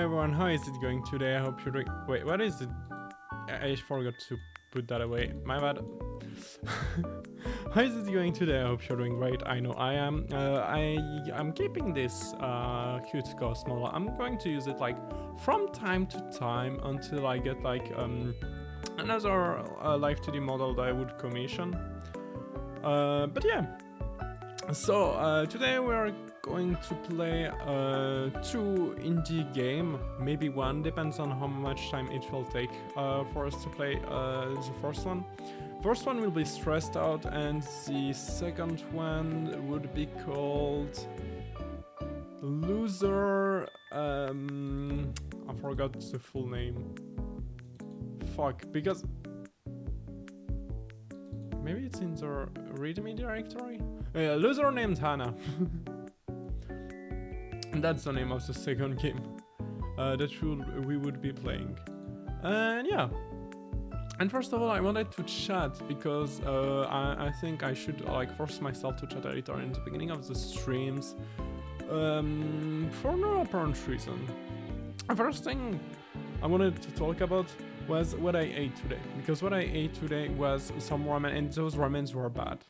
everyone, how is it going today? I hope you're doing... Wait, what is it? I forgot to put that away. My bad. How is it going today? I hope you're doing great. I know I am. I'm keeping this cute Cosmo. I'm going to use it like from time to time until I get like another Live 2D model that I would commission. But yeah. So today we are going to play 2 indie game, maybe 1, depends on how much time it will take for us to play the first one. First one will be Stressed Out, and the second one would be called Loser. I forgot the full name. Fuck, because maybe it's in the README directory? Loser named Hana. That's the name of the second game that we would be playing. And yeah. And first of all, I wanted to chat because I think I should like force myself to chat a little in the beginning of the streams for no apparent reason. The first thing I wanted to talk about was what I ate today, because what I ate today was some ramen, and those ramens were bad.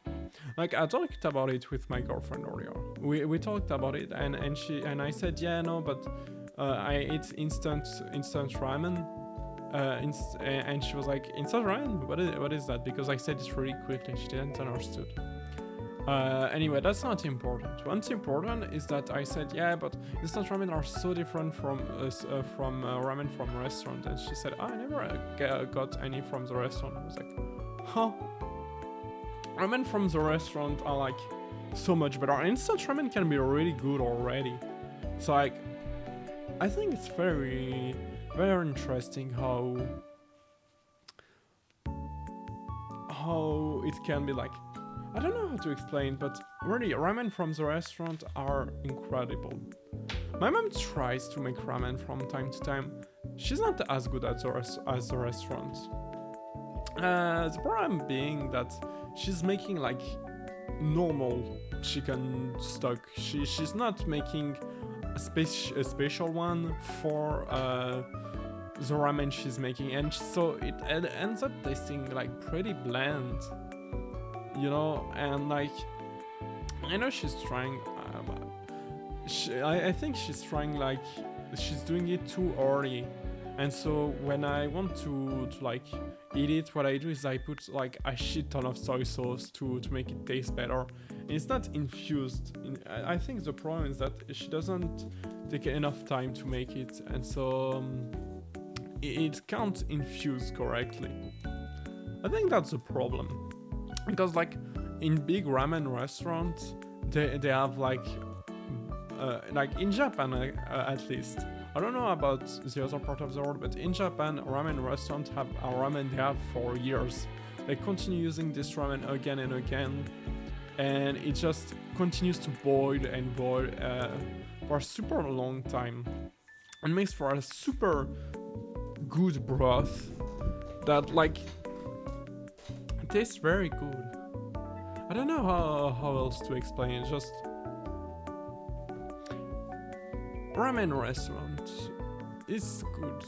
Like, I talked about it with my girlfriend earlier. We talked about it, and I said, yeah, no, but I ate instant ramen. And she was like, instant ramen? What is that? Because I said it really quickly, she didn't understood. Anyway, that's not important. What's important is that I said, yeah, but instant ramen are so different from ramen from restaurant. And she said, I never got any from the restaurant. I was like, huh? Ramen from the restaurant are like so much better. Instant ramen can be really good already. So like, I think it's very, very interesting how it can be like, I don't know how to explain, but really ramen from the restaurant are incredible. My mom tries to make ramen from time to time. She's not as good as the restaurant. The problem being that she's making like normal chicken stock. She's not making a special one for the ramen she's making, and so it ends up tasting like pretty bland, you know. And like, I know she's trying. I think she's trying, like she's doing it too early. And so when I want to like eat it, what I do is I put like a shit ton of soy sauce to make it taste better. And it's not infused. I think the problem is that she doesn't take enough time to make it, and so it can't infuse correctly. I think that's the problem, because like in big ramen restaurants, they have like in Japan at least. I don't know about the other part of the world, but in Japan, ramen restaurants have a ramen they have for years. They continue using this ramen again and again, and it just continues to boil and boil for a super long time, and makes for a super good broth that like tastes very good. I don't know how else to explain it. Just ramen restaurant is good.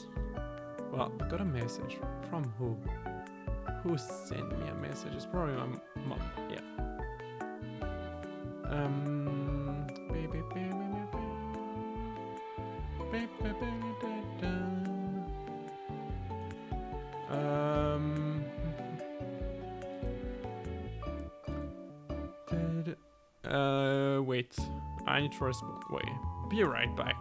Well, I got a message from who? Who sent me a message? It's probably my mom. Yeah. Wait. I need to respond. Wait. Be right back.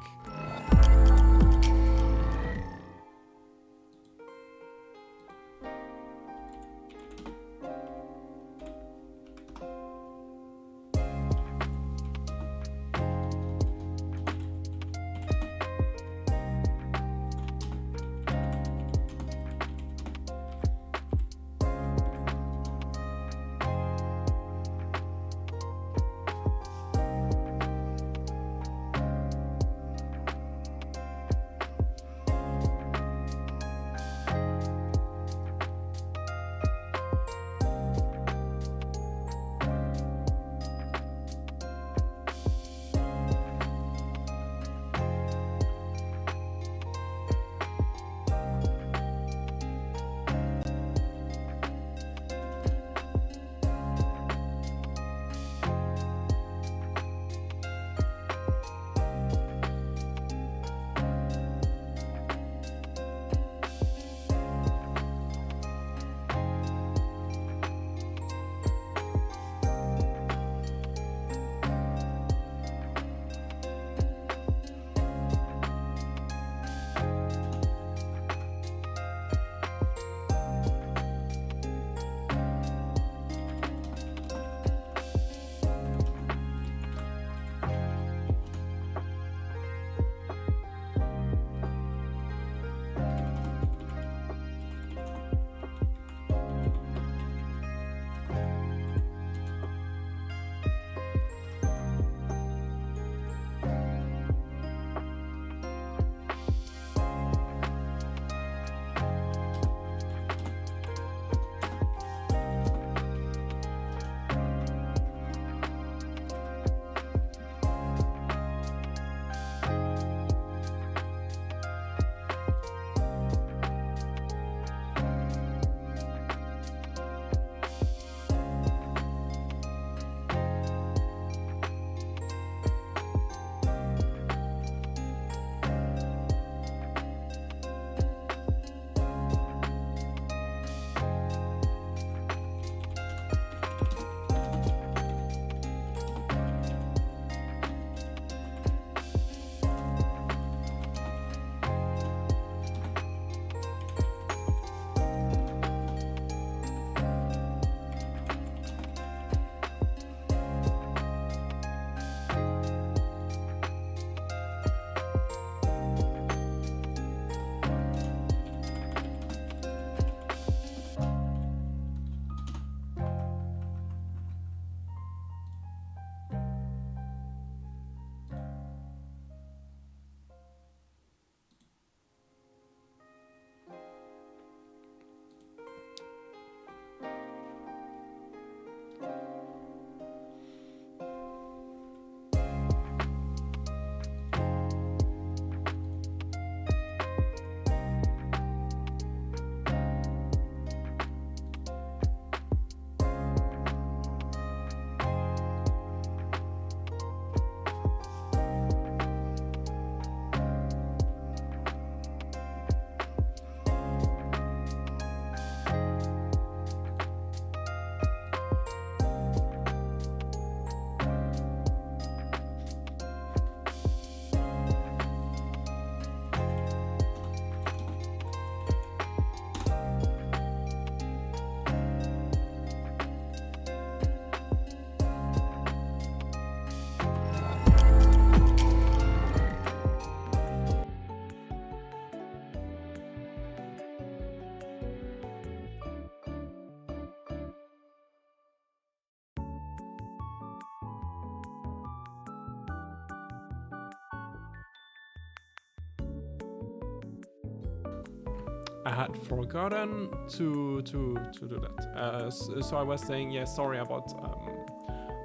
I had forgotten to do that. So I was saying, yeah, sorry about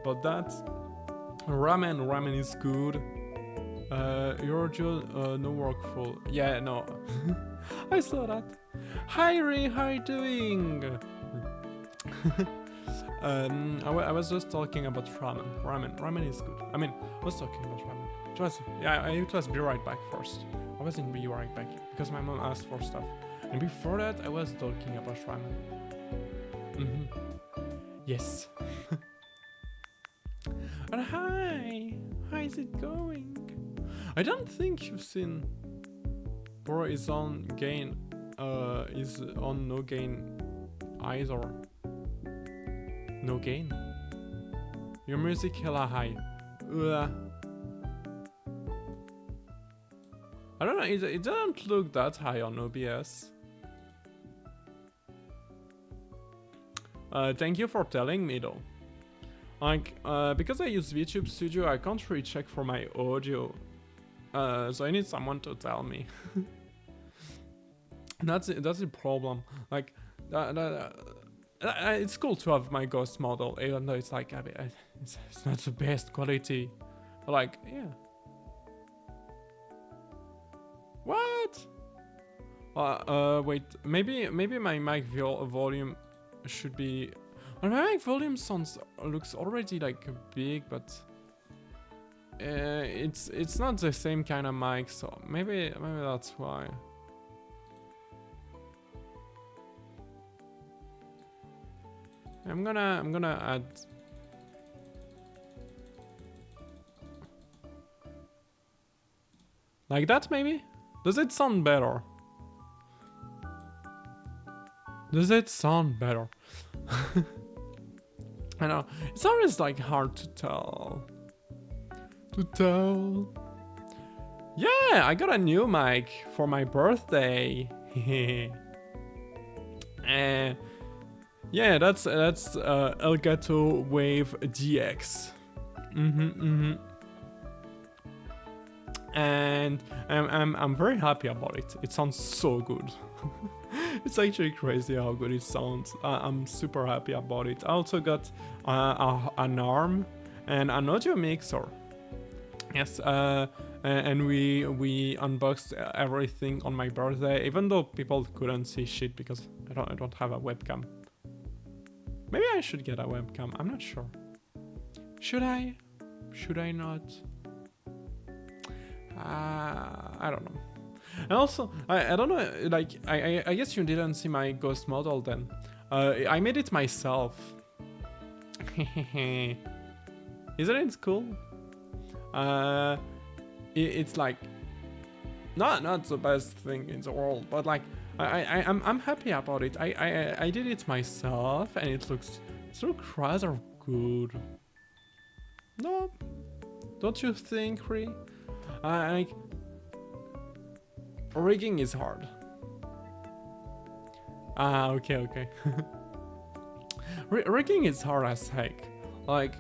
that. Ramen is good. You're just no work full. Yeah, no. I saw that. Hi Ray, how you doing? I was just talking about ramen. Ramen is good. I mean, I was talking about ramen. It was be right back first. I wasn't be right back because my mom asked for stuff. And before that, I was talking about ramen. Yes. And hi! How is it going? I don't think you've seen Bro is on gain, is on no gain either. No gain? Your music hella high. I don't know, it doesn't look that high on OBS. Thank you for telling me though. Like, because I use VTube Studio, I can't really check for my audio. So I need someone to tell me. That's the problem. Like, it's cool to have my ghost model, even though it's like, it's not the best quality. But like, yeah. What? Wait, maybe my mic volume should be... Well, my mic volume looks already like big, but it's not the same kind of mic, so maybe that's why. I'm gonna add. Like that maybe? Does it sound better? Does it sound better? I know, it's always like hard to tell. Yeah, I got a new mic for my birthday. Yeah, that's Elgato Wave DX. And I'm very happy about it. It sounds so good. It's actually crazy how good it sounds. I'm super happy about it. I also got an arm and an audio mixer. Yes, and we unboxed everything on my birthday, even though people couldn't see shit because I don't have a webcam. Maybe I should get a webcam. I'm not sure. Should I? Should I not? I don't know. And also, I don't know, like, I guess you didn't see my ghost model then. I made it myself. Isn't it cool? It's like, not the best thing in the world, but like, I'm happy about it. I did it myself and it looks rather good. No? Don't you think, Ree? Like, rigging is hard. Okay. Rigging is hard as heck. Like,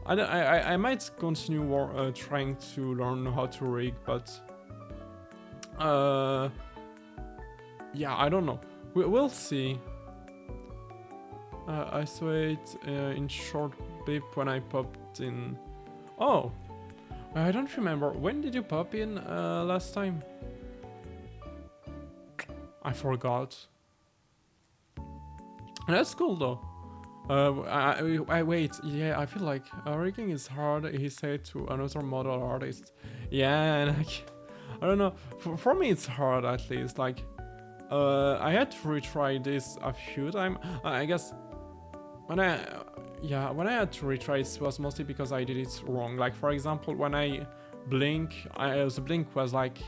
I might continue trying to learn how to rig, but yeah, I don't know. We'll see. I saw it in short blip when I popped in. Oh, I don't remember. When did you pop in last time? I forgot. That's cool though. I wait. Yeah, I feel like rigging is hard. He said to another model artist. Yeah, and like, I don't know. For me, it's hard at least. Like, I had to retry this a few times. I guess when I had to retry it was mostly because I did it wrong. Like, for example, when I blink, the blink was like,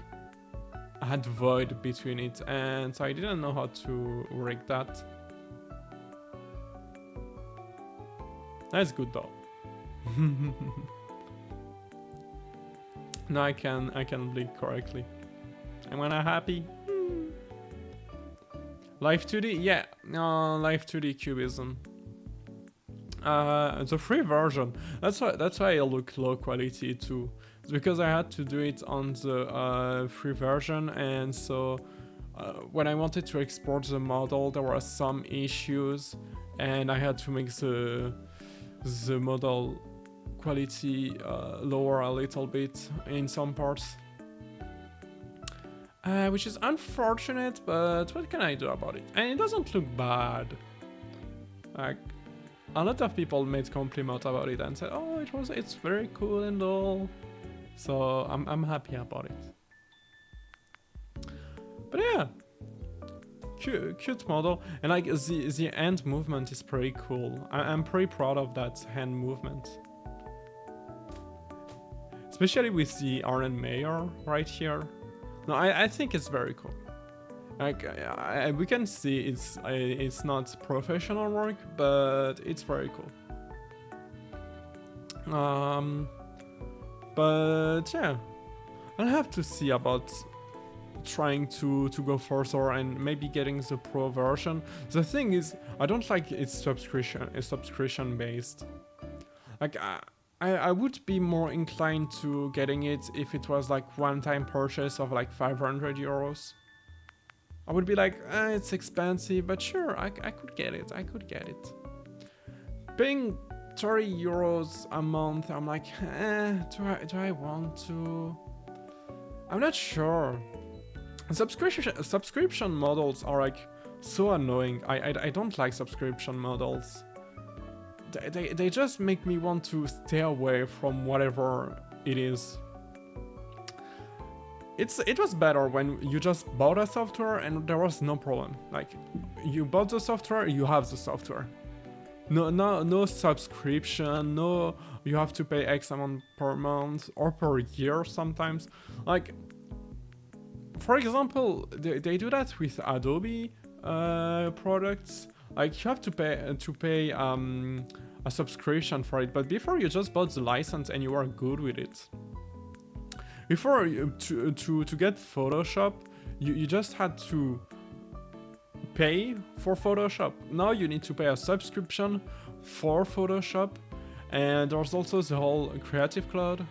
I had void between it, and so I didn't know how to rig that. That's good though. Now I can blink correctly. Am I happy? Live 2D, yeah, Live 2D Cubism. The free version. That's why I look low quality too. It's because I had to do it on the free version, and so when I wanted to export the model, there were some issues, and I had to make the model quality lower a little bit in some parts, which is unfortunate, but what can I do about it? And it doesn't look bad. Like, a lot of people made compliment about it and said, "Oh, it's very cool and all." So I'm happy about it. But yeah, cute model, and like the hand movement is pretty cool. I'm pretty proud of that hand movement, especially with the Arlen Mayor right here. No, I think it's very cool. Like we can see it's not professional work, but it's very cool. But yeah, I'll have to see about trying to go further and maybe getting the pro version. The thing is, I don't like it's subscription based. Like I would be more inclined to getting it if it was like one-time purchase of like 500 euros. I would be like, it's expensive, but sure, I could get it. I could get it. Paying 30 euros a month, I'm like, do I want to? I'm not sure. Subscription models are like so annoying. I don't like subscription models. They just make me want to stay away from whatever it is. It was better when you just bought a software and there was no problem. Like, you bought the software, you have the software. No subscription, no you have to pay X amount per month or per year sometimes. Like, for example, they do that with Adobe products. Like, you have to pay a subscription for it, but before you just bought the license and you are good with it. Before to get Photoshop, you just had to pay for Photoshop. Now you need to pay a subscription for Photoshop, and there's also the whole Creative Cloud.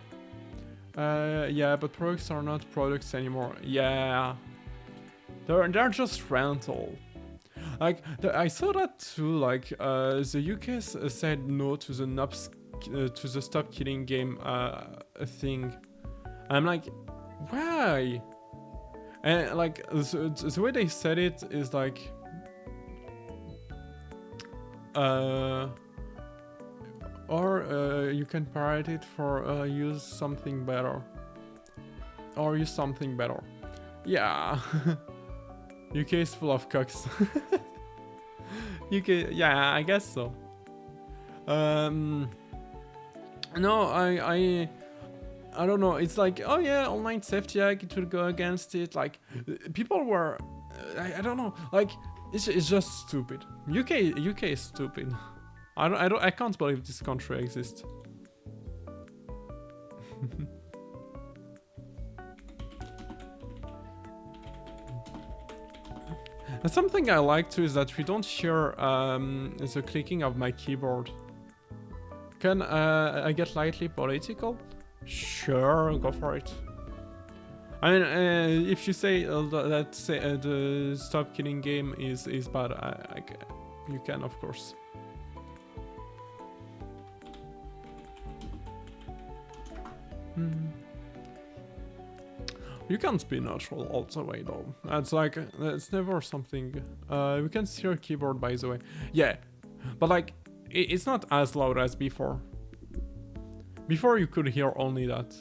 Yeah, but products are not products anymore. Yeah, they're just rental. Like, I saw that too. Like, the UK said no to the Stop Killing game thing. I'm like, why? And like the way they said it is like, or you can pirate it for use something better, or use something better. Yeah, UK is full of cocks. UK, yeah, I guess so. No, I don't know. It's like, oh yeah, Online Safety Act, it will go against it. Like, people were, I don't know. Like, it's just stupid. UK is stupid. I can't believe this country exists. And something I like too is that we don't hear the clicking of my keyboard. Can I get lightly political? Sure, go for it. I mean, if you say that the Stop Killing game is bad, you can, of course. You can't be neutral all the way though. That's like, it's never something. We can see your keyboard, by the way. Yeah, but like, it's not as loud as before. Before you could hear only that.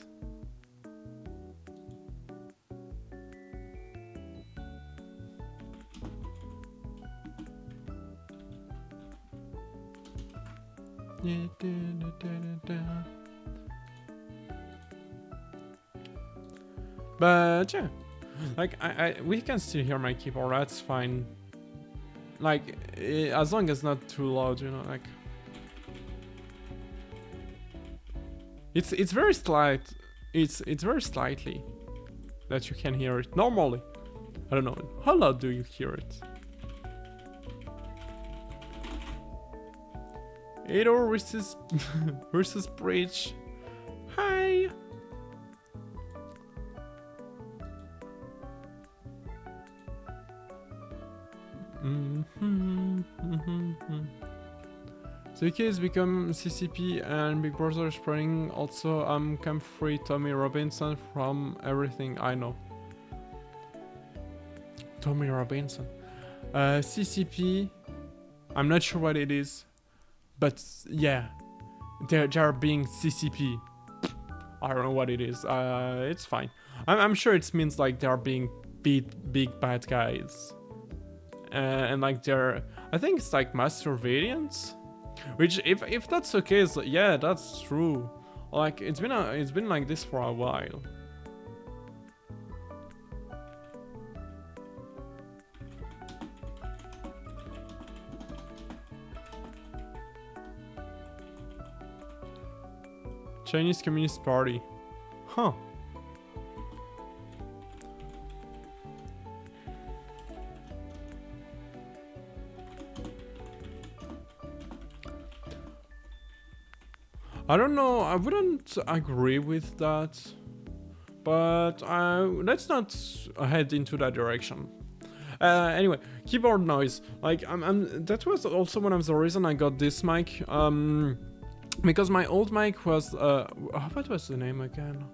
But yeah, like we can still hear my keyboard. That's fine. Like, as long as not too loud, you know, like. It's very slight. It's very slightly that you can hear it normally. I don't know. How loud do you hear it? Ador versus Bridge. Hi. Hmm. The UK has become CCP and Big Brother is spreading. Also, I'm Camp Free Tommy Robinson from Everything I Know. Tommy Robinson. CCP, I'm not sure what it is, but yeah, they're being CCP. I don't know what it is. It's fine. I'm sure it means like they're being big bad guys, and like they're. I think it's like master variants, which if that's the case, yeah, that's true. Like it's been like this for a while. Chinese Communist Party. Huh. I don't know, I wouldn't agree with that. But let's not head into that direction. Anyway, keyboard noise. Like, that was also one of the reasons I got this mic. Because my old mic was, what was the name again?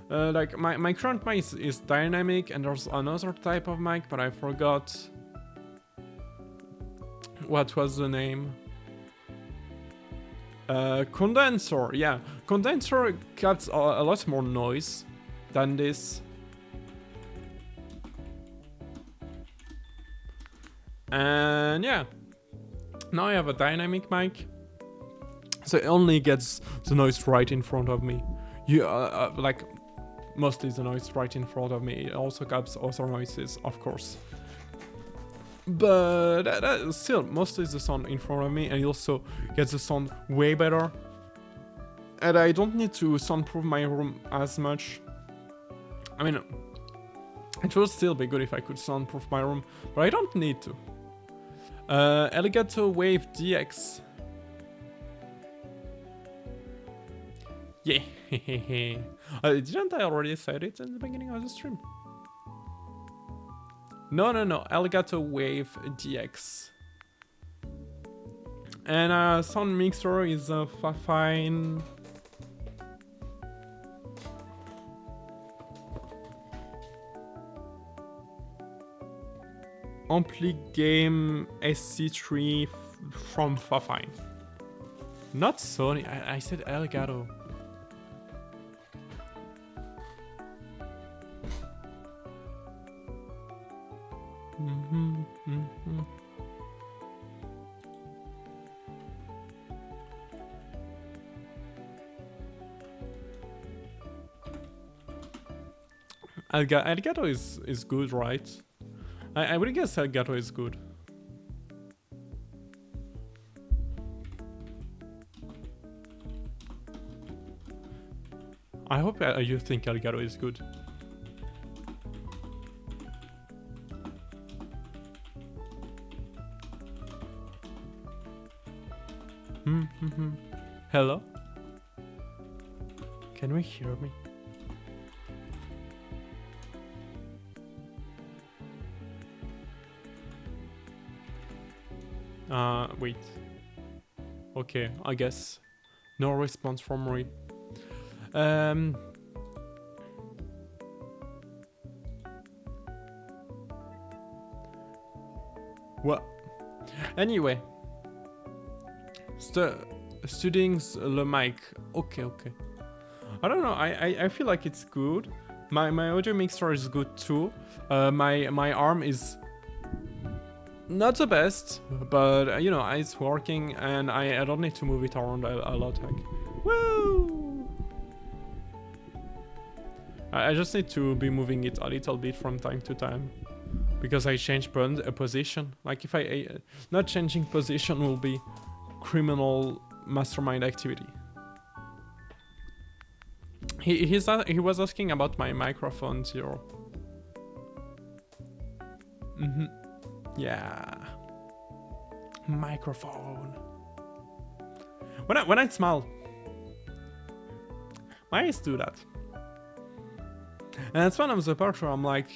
Like, my current mic is dynamic, and there's another type of mic, but I forgot what was the name. Condenser, yeah. Condenser cuts a lot more noise than this. And yeah, now I have a dynamic mic, so it only gets the noise right in front of me. Like, mostly the noise right in front of me. It also cuts other noises, of course. But still, mostly the sound in front of me, and it also gets the sound way better. And I don't need to soundproof my room as much. I mean, it would still be good if I could soundproof my room, but I don't need to. Elgato Wave DX. Yeah, didn't I already say it in the beginning of the stream? No, Elgato Wave DX. And sound mixer is a fine. Ampli Game SC3 from Fafine. Not Sony, I said Elgato. Elgato is good, right? I would guess Elgato is good. I hope you think Elgato is good. Hello? Can we hear me? Wait. Okay, I guess. No response from Roy. Well, anyway. Studying the mic. Okay. I don't know, I feel like it's good. My audio mixer is good too. My arm is not the best, but you know, it's working, and I don't need to move it around a lot. Like, woo! I just need to be moving it a little bit from time to time, because I change a position. Like, if I not changing position will be criminal mastermind activity. He was asking about my microphone here. Yeah, microphone. When I smile, my eyes do that, and that's one of the parts where I'm like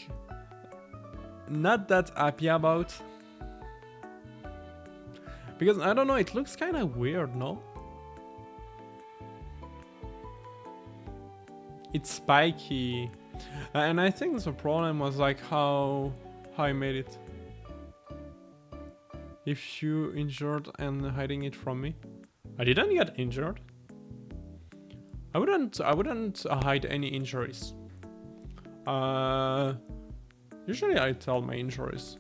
not that happy about. Because I don't know, it looks kind of weird, no? It's spiky. And I think the problem was like how I made it. If you injured and hiding it from me. I didn't get injured. I wouldn't hide any injuries. Usually I tell my injuries.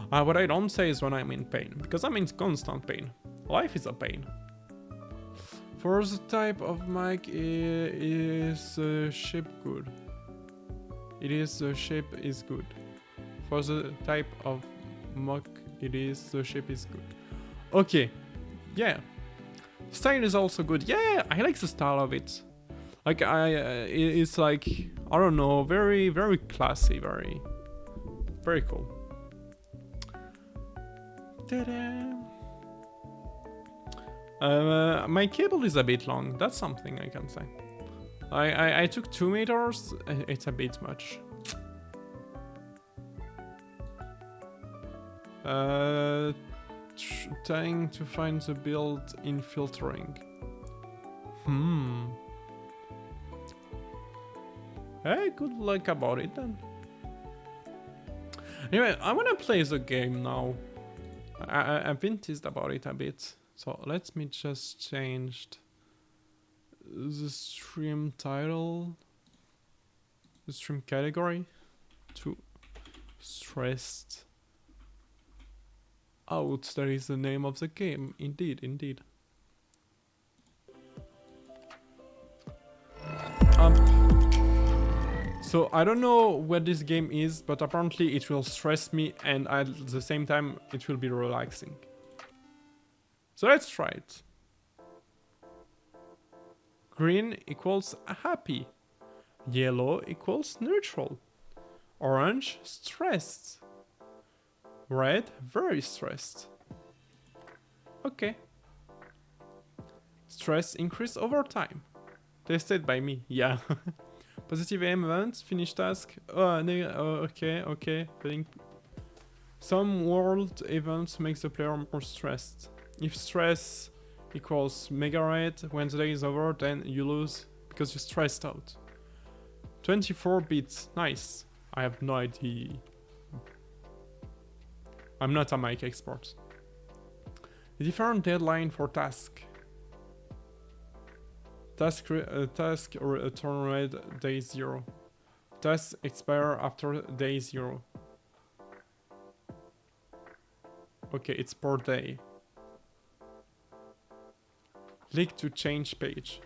What I don't say is when I'm in pain, because I'm in constant pain. Life is a pain. For the type of mic, is shape good. It is the shape is good. For the type of mic, it is the shape is good. Okay, yeah. Style is also good. Yeah, I like the style of it. Like it's like, I don't know, very very classy, very cool. My cable is a bit long. That's something I can say. I took 2 meters. It's a bit much. Trying to find the build in filtering. Hey, good luck about it then. Anyway, I wanna play the game now. I've been teased about it a bit. So let me just change the stream title, the stream category to stressed out. That is the name of the game. Indeed, indeed. So I don't know what this game is, but apparently it will stress me and at the same time it will be relaxing. So let's try it. Green equals happy. Yellow equals neutral. Orange, stressed. Red, very stressed. Okay. Stress increase over time. Tested by me, yeah. Positive aim event, finish task. Okay. Some world events makes the player more stressed. If stress equals mega rate, when the day is over, then you lose because you're stressed out. 24 bits, nice. I have no idea. I'm not a mic expert. Different deadline for task. Task turn red day 0. Tasks expire after day 0. Okay, it's per day. Click to change page.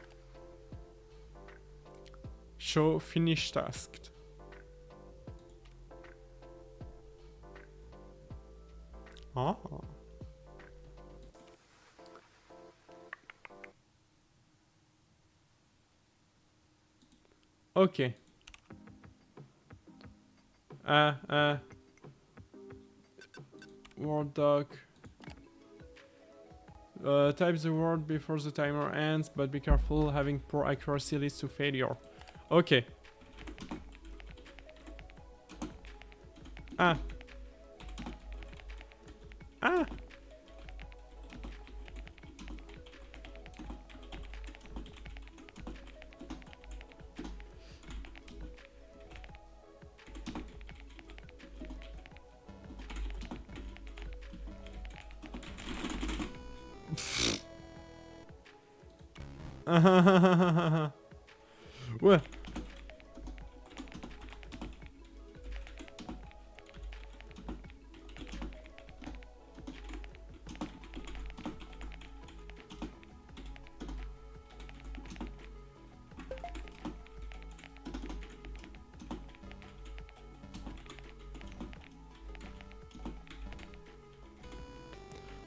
Show finish task. Ah. Okay. Word doc. Type the word before the timer ends, but be careful, having poor accuracy leads to failure. Okay. Ah. Well.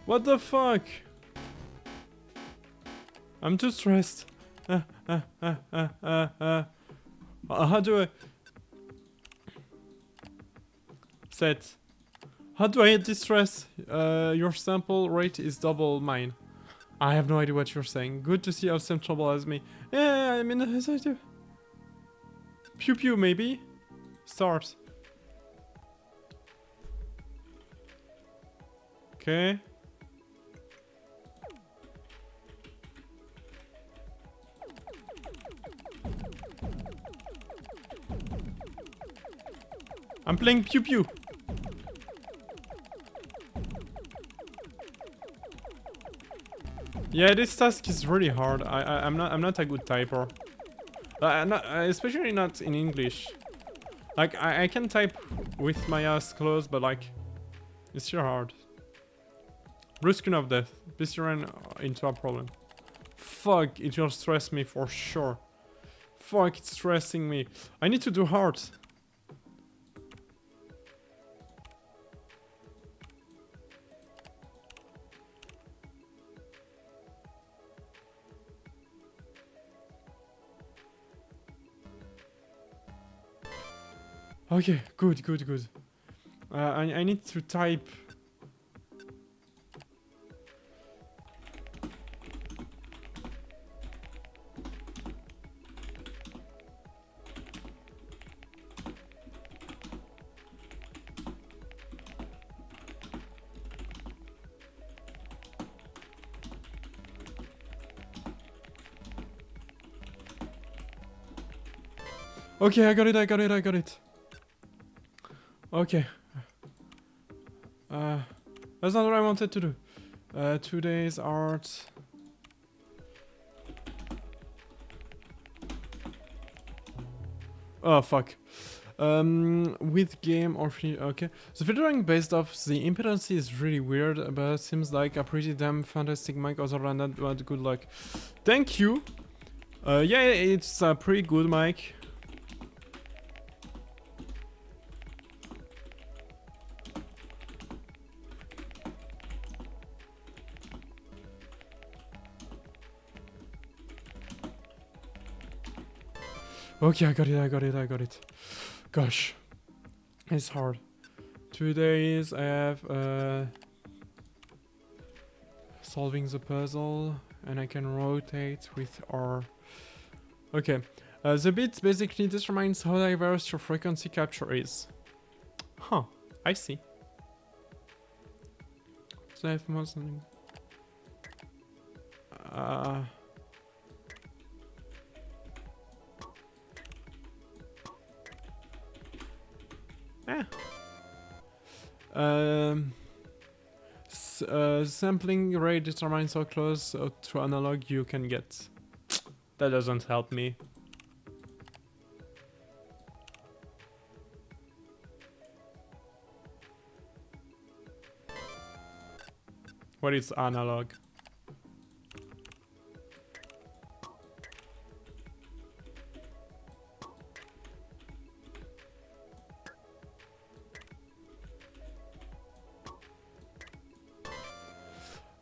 What the fuck? I'm too stressed. How do I... Set. How do I distress? Your sample rate is double mine. I have no idea what you're saying. Good to see you have same trouble as me. Yeah, I mean, as I do. Pew pew, maybe? Start. Okay. I'm playing Pew Pew. Yeah, this task is really hard. I'm not a good typer. I'm not, especially not in English. Like I can type with my eyes closed, but like it's still hard. Blue screen of death. Please ran into a problem. Fuck, it will stress me for sure. Fuck, it's stressing me. I need to do hard. Okay, good, good, good. I need to type. Okay, I got it, I got it, I got it. Okay. That's not what I wanted to do. Today's art. Oh, fuck. With game or free. Okay. So filtering based off the impedance is really weird, but seems like a pretty damn fantastic mic. Other than that, but good luck. Thank you. Yeah, it's a pretty good mic. Okay, I got it, I got it, I got it. Gosh. It's hard. 2 days, I have solving the puzzle, and I can rotate with R. Okay. The bit basically determines how diverse your frequency capture is. Huh. I see. So I have more something. Sampling rate determines how close to analog you can get. That doesn't help me. What is analog?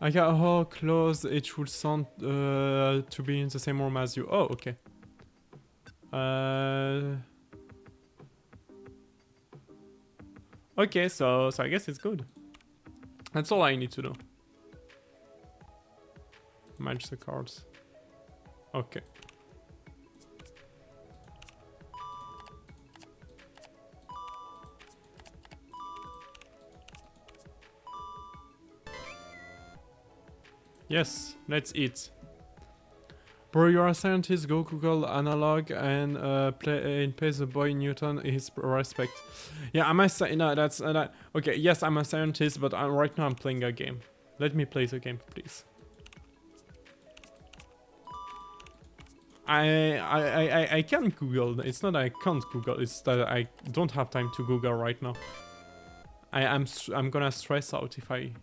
I got how close it would sound to be in the same room as you. Oh, okay. Okay, so I guess it's good. That's all I need to do. Match the cards. Okay. Yes, let's eat. Bro, you're a scientist, go Google analog and pay the boy Newton his respect. Yeah, I'm a no, that's that. Okay, yes, I'm a scientist, but right now I'm playing a game. Let me play the game, please. I can Google. It's not that I can't Google. It's that I don't have time to Google right now. I'm gonna stress out if I.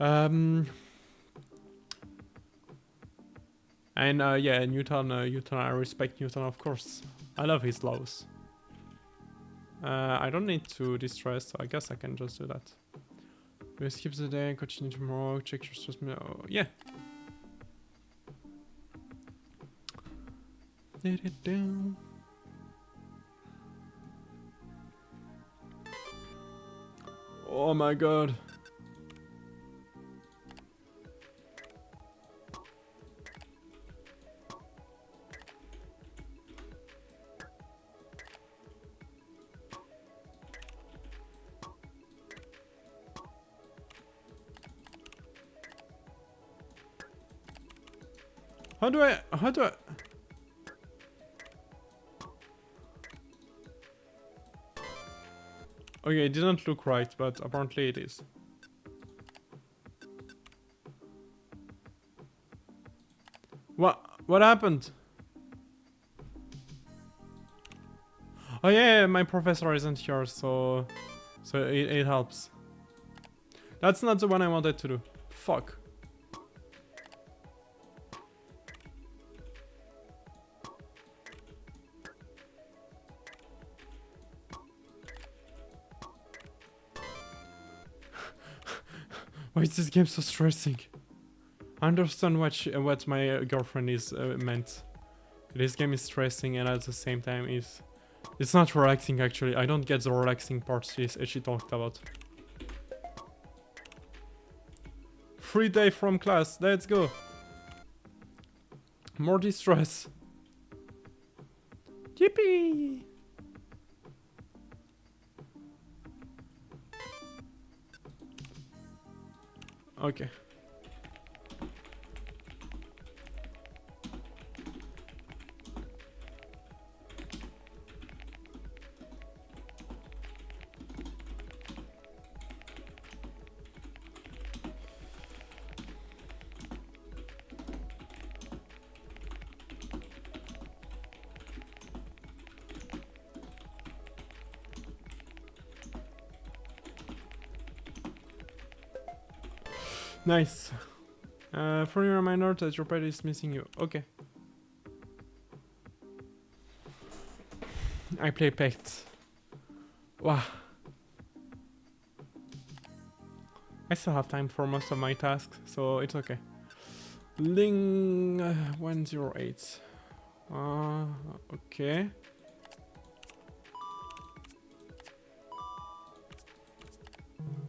And yeah, Newton, I respect Newton, of course. I love his laws. I don't need to distress, so I guess I can just do that. We'll skip the day, continue tomorrow, check your stress. Oh, yeah. Did it down. Oh my god. How do I... Okay, it didn't look right, but apparently it is. What happened? Oh yeah, my professor isn't here, so it helps. That's not the one I wanted to do. Fuck. Why is this game so stressing? I understand what my girlfriend is meant. This game is stressing and at the same time it's not relaxing actually. I don't get the relaxing part she talked about. Free day from class, let's go. More distress. Yippee! Okay. Nice. Friendly reminder that your pet is missing you. Okay. I play pet. Wow. I still have time for most of my tasks, so it's okay. Ling 108. Okay.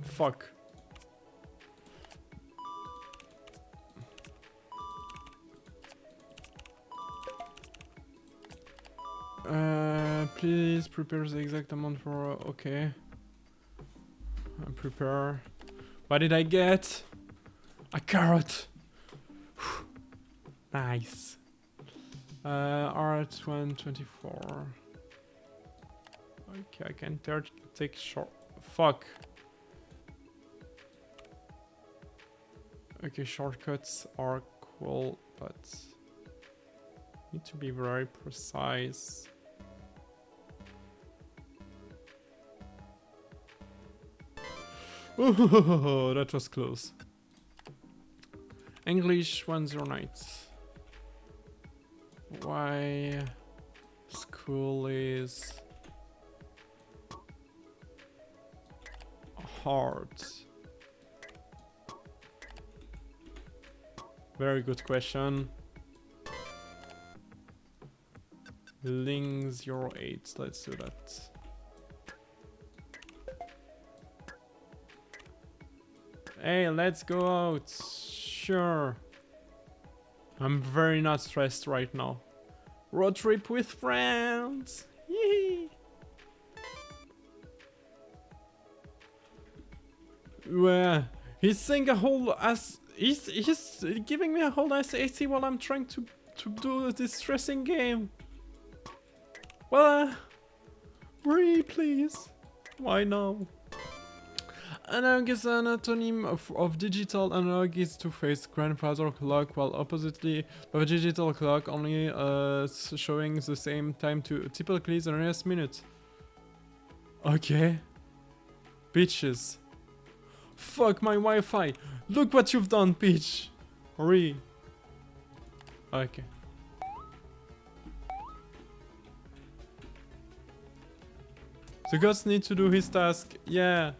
Fuck. Please prepare the exact amount for... Okay. Prepare. What did I get? A carrot! Nice. R124. Okay, I can take short... Fuck. Okay, shortcuts are cool, but... Need to be very precise. Oh, that was close. English 109. Why school is hard? Very good question. Ling 08. Let's do that. Hey, let's go out. Sure. I'm very not stressed right now. Road trip with friends. Yee. Well, he's saying a whole ass. He's giving me a whole ass AC while I'm trying to do this stressing game. Well, Re, please. Why now? Analog is an antonym of digital. Analog is two-phase grandfather clock, while oppositely, a digital clock only showing the same time to typically the nearest minute. Okay. Bitches. Fuck my Wi-Fi. Look what you've done, bitch. Re. Okay. The ghost needs to do his task. Yeah.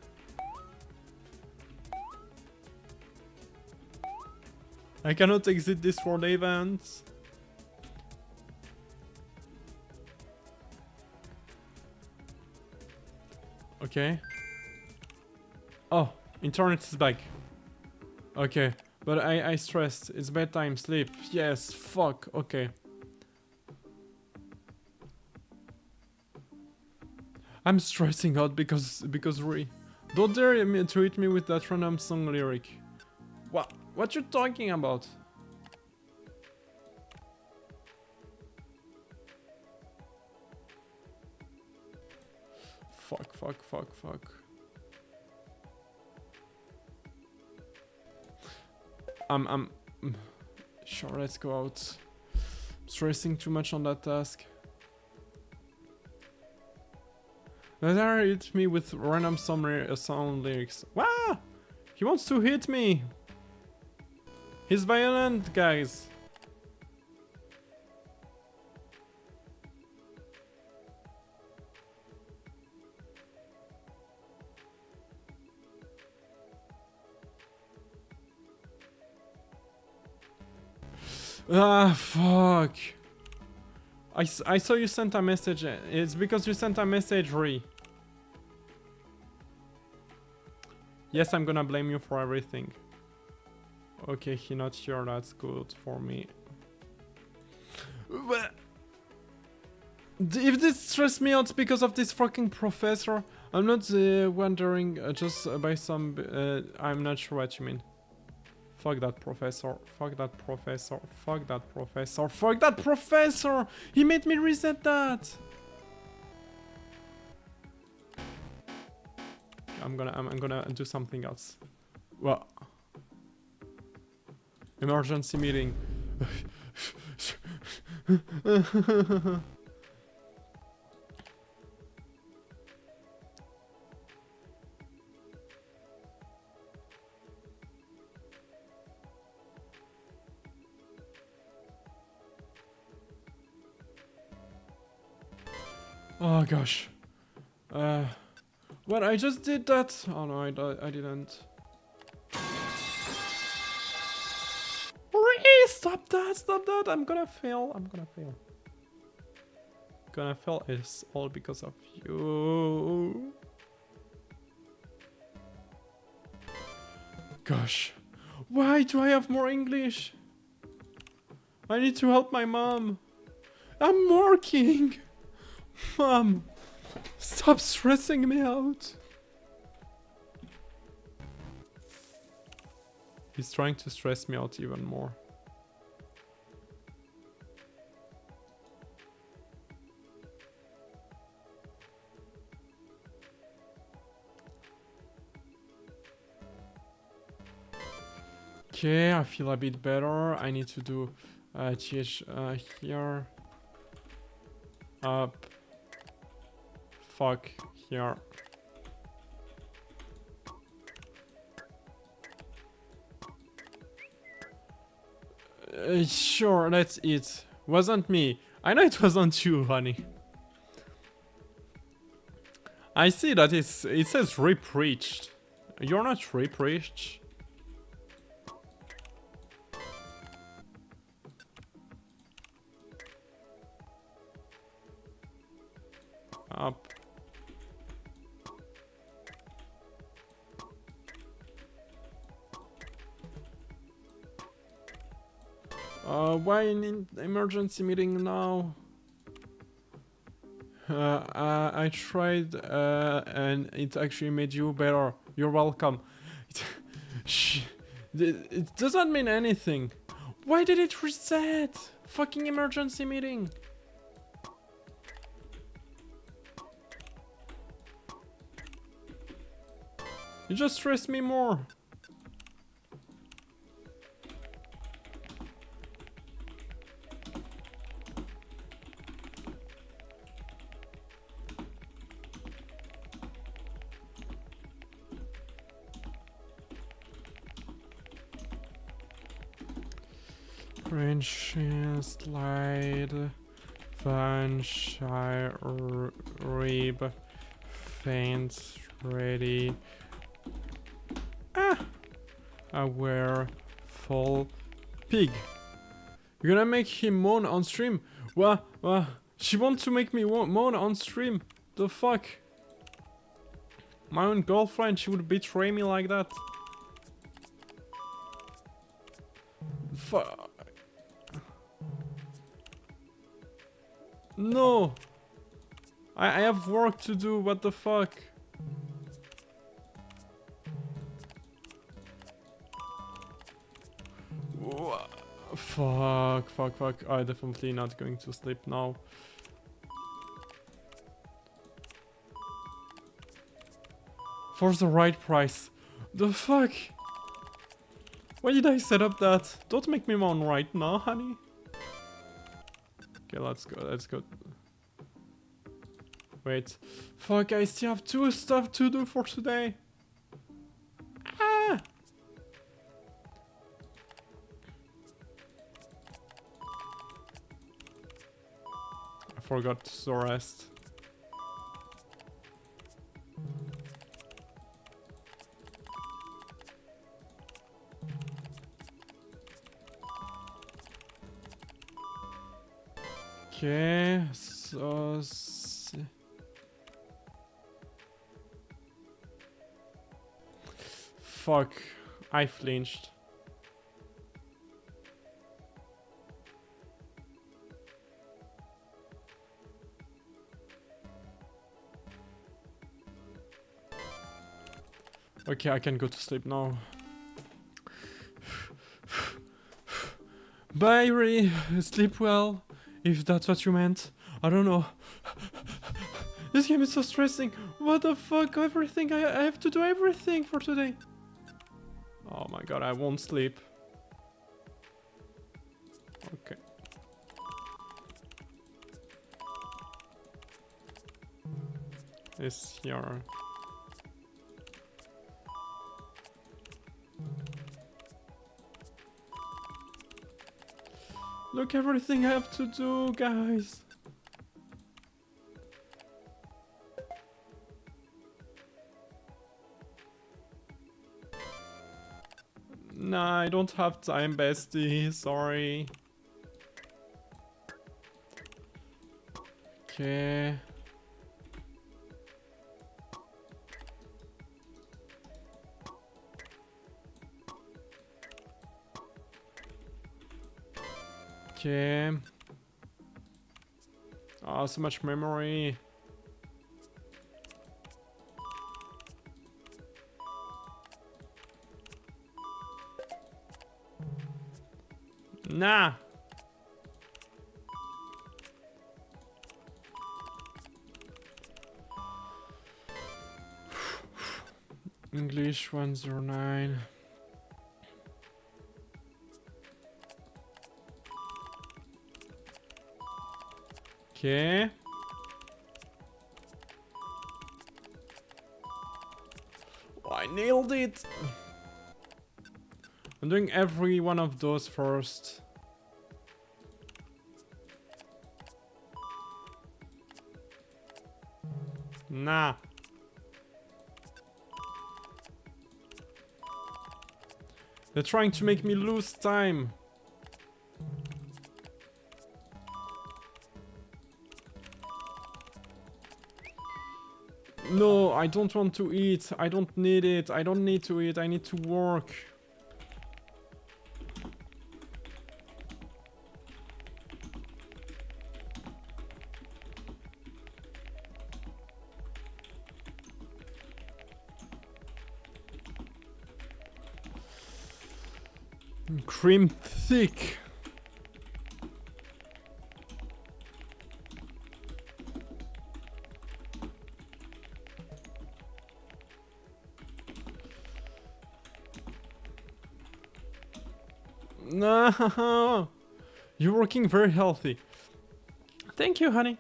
I cannot exit this for the event. Okay. Oh, internet is back. Okay, but I stressed. It's bedtime, sleep. Yes, fuck. Okay. I'm stressing out because don't dare me to hit me with that random song lyric. What you talking about? Fuck. I'm sure, let's go out. Stressing too much on that task. Nazar hit me with random sound lyrics. Wow! He wants to hit me! He's violent, guys! Ah, fuck! I saw you sent a message. It's because you sent a message, Ree. Yes, I'm gonna blame you for everything. Okay, he not here. That's good for me. If this stressed me out because of this fucking professor, I'm not wondering just by some... I'm not sure what you mean. Fuck that professor. Fuck that professor. Fuck that professor. Fuck that professor! He made me reset that! I'm gonna do something else. What? Emergency meeting. Oh gosh. What? I just did that. Oh no, I didn't. Stop that! Stop that! I'm gonna fail. Gonna fail. It's all because of you. Gosh. Why do I have more English? I need to help my mom. I'm working. Mom, stop stressing me out. He's trying to stress me out even more. Okay, I feel a bit better. I need to do TH here. Up. Fuck here. Sure, that's it. Wasn't me. I know it wasn't you, honey. I see that it says re-preached. You're not re-preached. Up. Why in emergency meeting now? I tried and it actually made you better. You're welcome. It doesn't mean anything. Why did it reset? Fucking emergency meeting. You just stressed me more. Range slide, Vanshire rib, faint, ready. Aware, full pig. You're gonna make him moan on stream? What? She wants to make me moan on stream. The fuck? My own girlfriend, she would betray me like that. Fuck. No! I have work to do, what the fuck? Fuck. I'm definitely not going to sleep now. For the right price. The fuck? Why did I set up that? Don't make me moan right now, honey. Okay, let's go. Wait. Fuck, I still have 2 stuff to do for today. Ah! I forgot the rest. Okay, so... Fuck, I flinched. Okay, I can go to sleep now. Bye, Ray. Sleep well. If that's what you meant. I don't know. This game is so stressing. What the fuck? Everything. I have to do everything for today. Oh my god, I won't sleep. Okay. This here. Look, everything I have to do, guys. Nah, I don't have time, bestie. Sorry. Okay. Okay. Oh, so much memory. Nah. English 109. Okay. Oh, I nailed it. I'm doing every one of those first. Nah. They're trying to make me lose time. No, I don't want to eat. I don't need it. I don't need to eat. I need to work. Cream thick. No, you're working very healthy. Thank you, honey.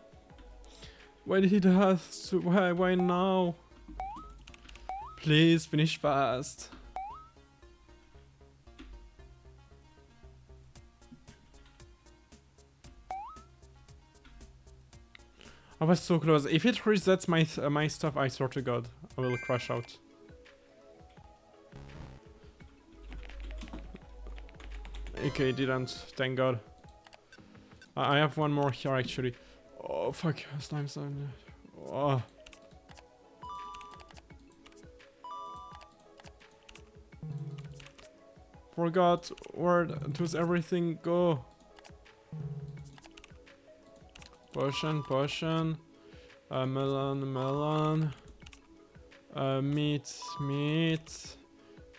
Why did it have to? Why now? Please finish fast. I was so close. If it resets my stuff, I swear to God, I will crash out. Okay, it didn't. Thank God. I have one more here actually. Oh fuck, slime. Oh. Forgot where does everything go? Potion. Melon. Meat.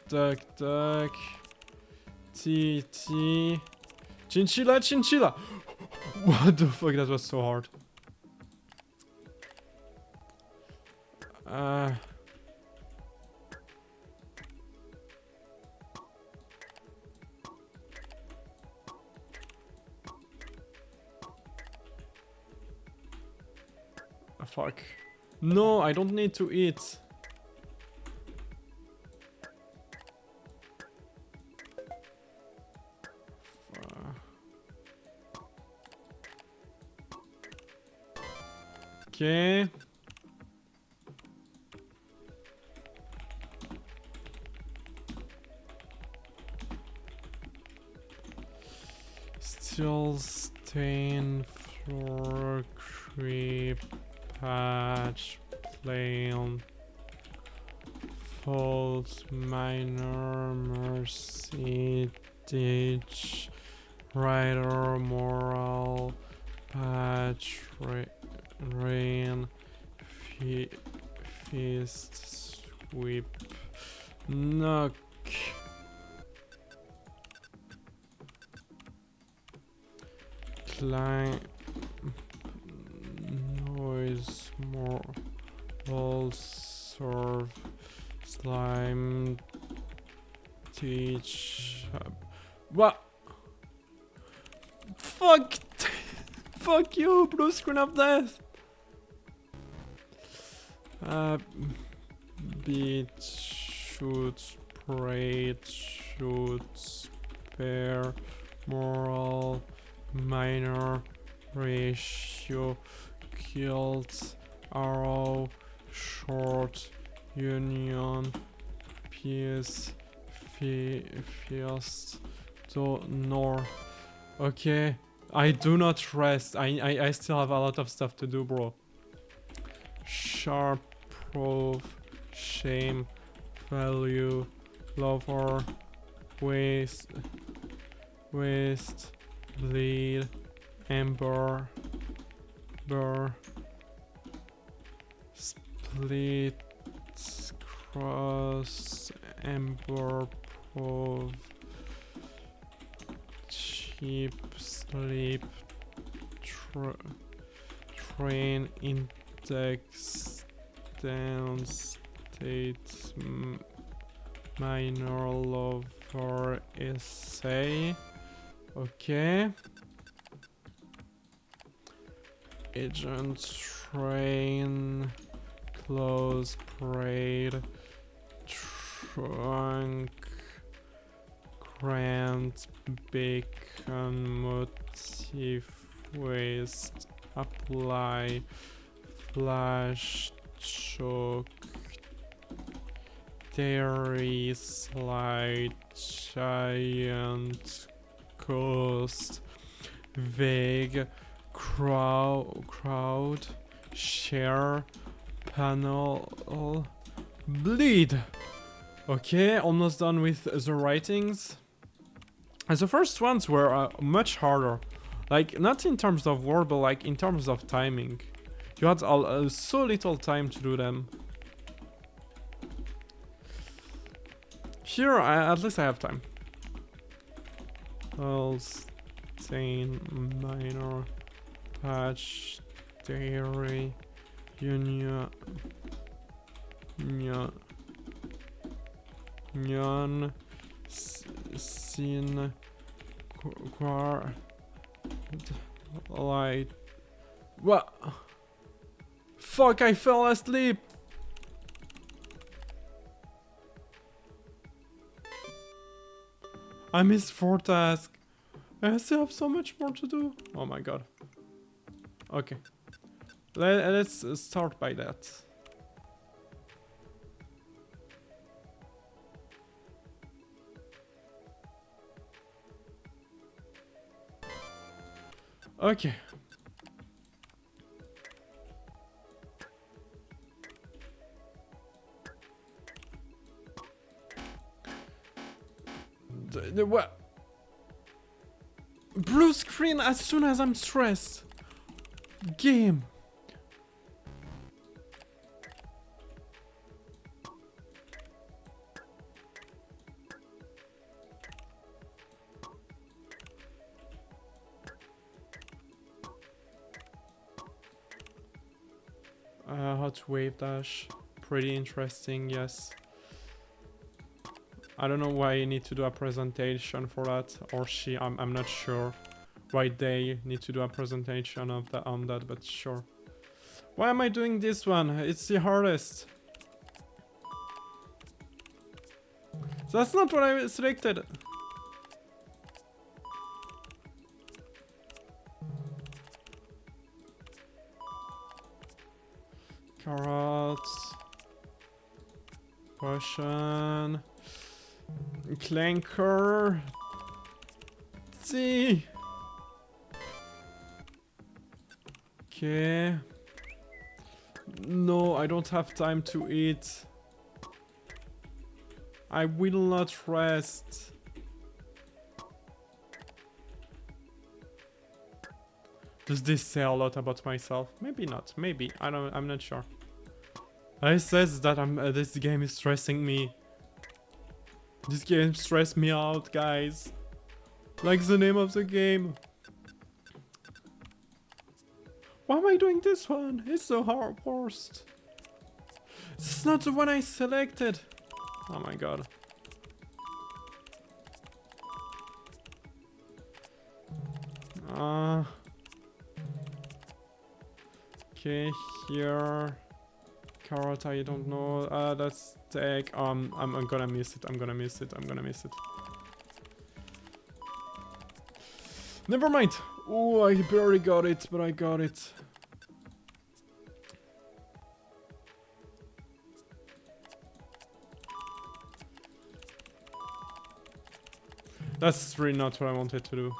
Duck. Tea. Chinchilla. What the fuck? That was so hard. Fuck. No, I don't need to eat. Okay. Still stain floor creep patch plane false minor mercy ditch rider moral patch rain fist sweep knock climb noise more all serve slime teach what fuck fuck you blue screen of death beat shoot spray shoot spare moral minor ratio killed arrow short union piece first to north. Okay, I do not rest. I still have a lot of stuff to do, bro. Sharp proof shame value lover waste bleed ember burr split cross ember proof cheap sleep train index down state minor lover essay. Okay. Agent train close parade trunk grant bacon motif waste apply flash choke dairy slide giant coast vague crowd share panel bleed. Okay, almost done with the writings. And the first ones were much harder, like not in terms of word but like in terms of timing. You had so little time to do them. Here at least I have time. Stain minor patch dairy union sin quar light what fuck I fell asleep. I missed 4 tasks. I still have so much more to do. Oh my god. Okay. Let's start by that. Okay. The what? Blue screen as soon as I'm stressed. Game. Hot wave dash. Pretty interesting, yes. I don't know why you need to do a presentation for that, or I'm not sure why they need to do a presentation of that on that, but sure. Why am I doing this one? It's the hardest. That's not what I selected. Carrots. Potion. Clanker. See. Okay. No, I don't have time to eat. I will not rest. Does this say a lot about myself? Maybe not. Maybe. I'm not sure. I says that this game is stressing me. This game stressed me out, guys. Like the name of the game. Why am I doing this one? It's the hard worst. This is not the one I selected. Oh my god. Okay, here. Carrot, I don't know. That's the egg. I'm gonna miss it. I'm gonna miss it. I'm gonna miss it. Never mind. Oh, I barely got it, but I got it. That's really not what I wanted to do.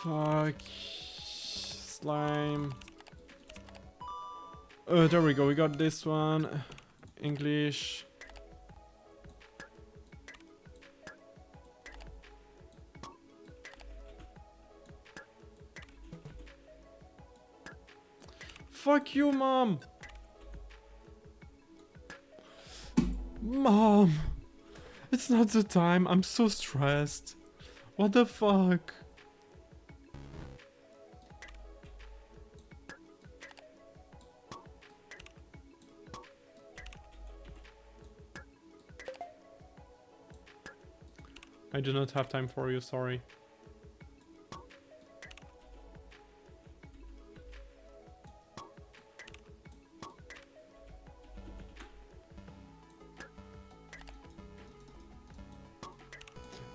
Fuck. Slime. There we go, we got this one. English. Fuck you, Mom! Mom! It's not the time, I'm so stressed. What the fuck? I do not have time for you, sorry.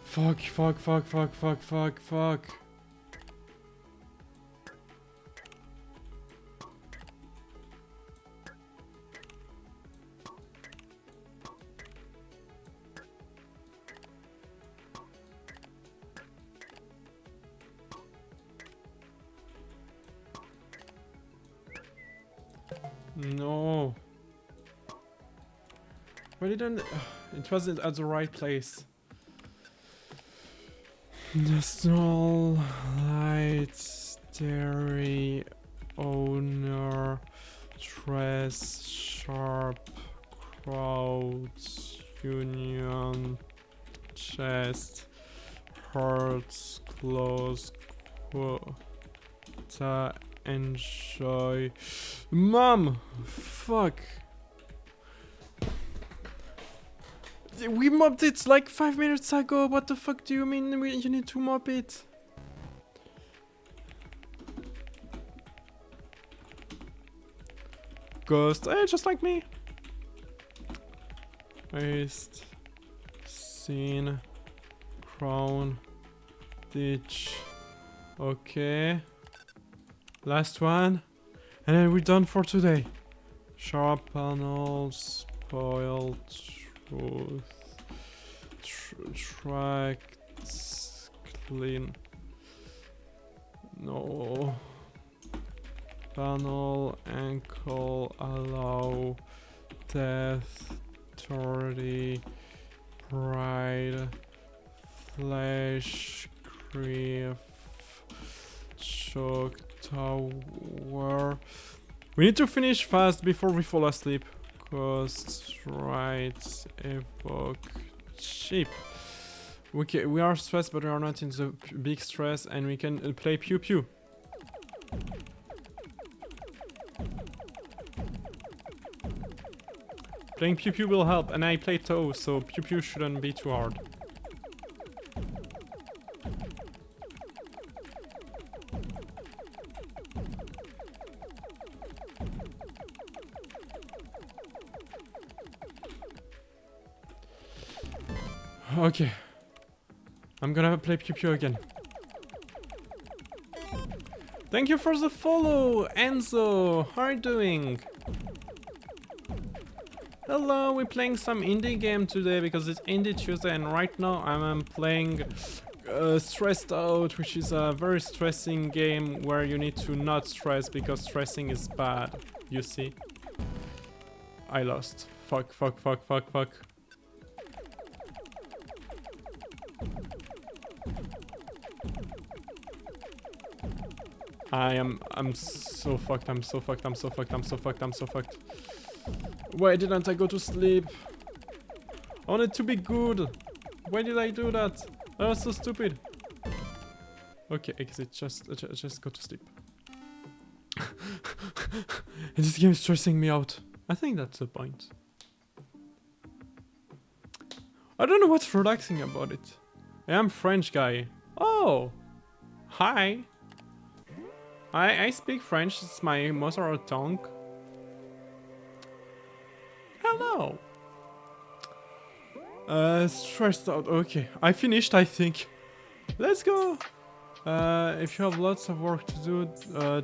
Fuck, fuck, fuck, fuck, fuck, fuck, fuck. No. Why didn't... It wasn't at the right place. The small light dairy owner dress sharp crowds union chest hearts close quota enjoy. Mom, fuck. We mopped it like 5 minutes ago. What the fuck do you mean you need to mop it? Ghost, just like me. Waste, scene, crown, ditch. Okay. Last one. And then we're done for today. Sharp panels, spoiled. Tracts clean. No. Panel ankle allow death 30 pride flesh grief shock tower. We need to finish fast before we fall asleep. Cost right evoke cheap. Okay, we are stressed, but we are not in the big stress, and we can play pew pew. Playing Pew Pew will help, and I play Toe, so Pew Pew shouldn't be too hard. Okay. I'm gonna play Pew Pew again. Thank you for the follow, Enzo! How are you doing? Hello, we're playing some indie game today because it's Indie Tuesday, and right now I'm playing Stressed Out, which is a very stressing game where you need to not stress because stressing is bad, you see? I lost. Fuck. I'm so fucked. Why didn't I go to sleep? I wanted to be good. Why did I do that? That was so stupid. Okay, exit. Just go to sleep. This game is stressing me out. I think that's the point. I don't know what's relaxing about it. I am French guy. Oh, hi. I speak French. It's my mother tongue. Hello. Stressed out. Okay, I finished, I think. Let's go. If you have lots of work to do,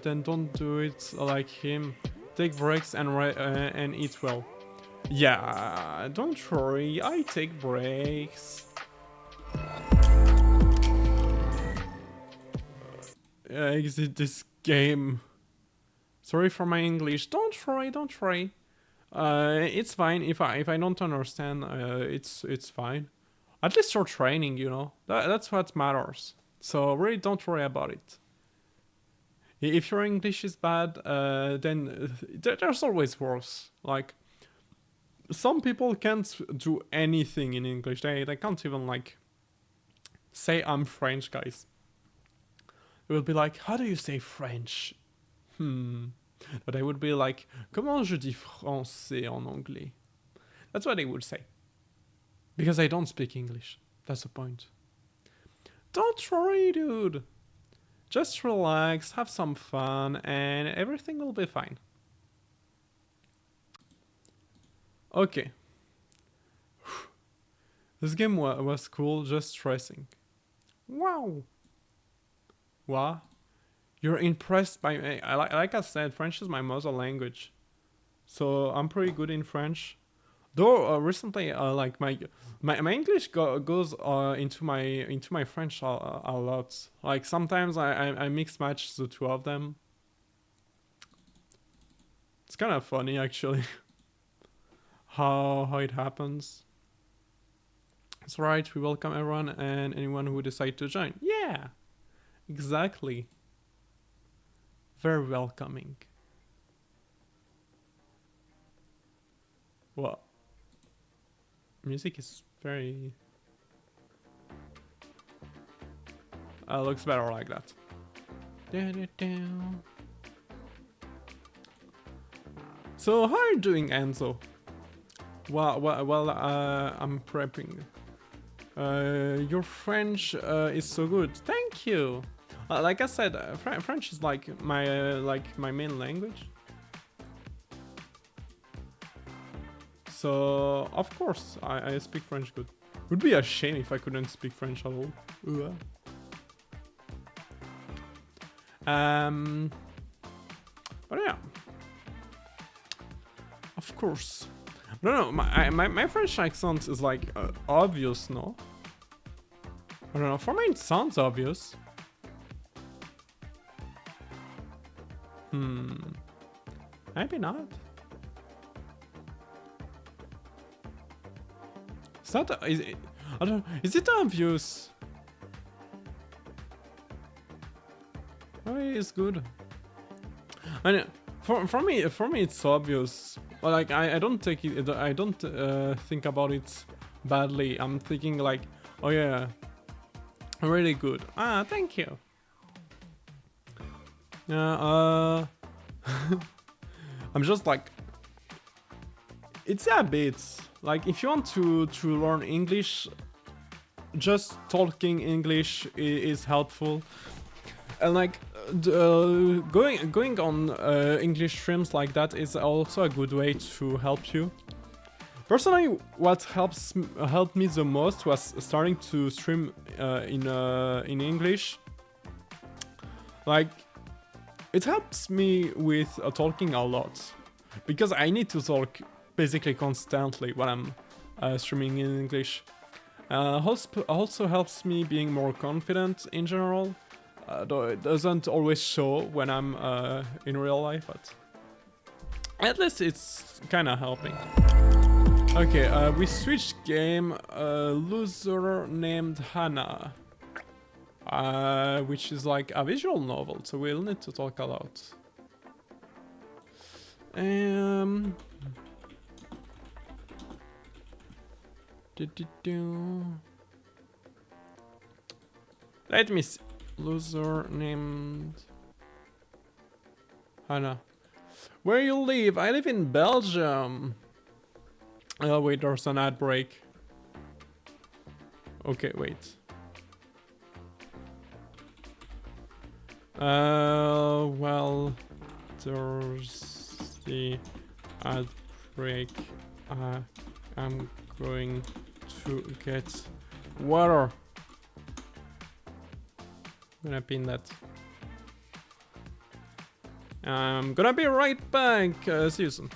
then don't do it like him. Take breaks and eat well. Yeah, don't worry. I take breaks. Exit this game. Sorry for my English. Don't worry. It's fine if I don't understand. It's fine. At least you're training, you know. That's what matters. So really, don't worry about it. If your English is bad, then there's always worse. Like some people can't do anything in English. They can't even like say I'm French, guys. It would be like, how do you say French? But I would be like, comment je dis français en anglais? That's what they would say. Because I don't speak English. That's the point. Don't worry, dude. Just relax, have some fun, and everything will be fine. Okay. This game was cool, just stressing. Wow. What? You're impressed by me. Like I said, French is my mother language, so I'm pretty good in French. Though recently, like my English goes into my French a lot. Like sometimes I mix match the two of them. It's kind of funny actually. how it happens. That's right. We welcome everyone and anyone who decide to join. Yeah, exactly. Very welcoming. Well, music is very... looks better like that. So how are you doing, Enzo? Well, I'm prepping. Your French is so good. Thank you. Like I said, French is like my main language. So of course I speak French good. Would be a shame if I couldn't speak French at all. But yeah, of course. I don't know. My French accent is like obvious, no? I don't know. For me, it sounds obvious. Maybe not. Is that... Is it, I don't know. Is it obvious? Oh, it's good. I mean, for me, it's obvious. Like I don't take it. I don't think about it badly. I'm thinking like, oh yeah, really good. Ah, thank you. I'm just like It's a bit like if you want to learn English, just talking English is helpful, and like going on English streams like that is also a good way to help you. Personally, what helped me the most was starting to stream in English. Like, it helps me with talking a lot, because I need to talk basically constantly when I'm streaming in English. Also helps me being more confident in general, though it doesn't always show when I'm in real life, but at least it's kind of helping. Okay, we switched game. Loser named Hana, which is like a visual novel, so we'll need to talk a lot. Let me see. Loser named Hana. Where you live? I live in Belgium. Oh wait, there's an ad break. Okay, wait. Well, there's the ad break. I'm going to get water. I'm gonna pin that. I'm gonna be right back. See you soon.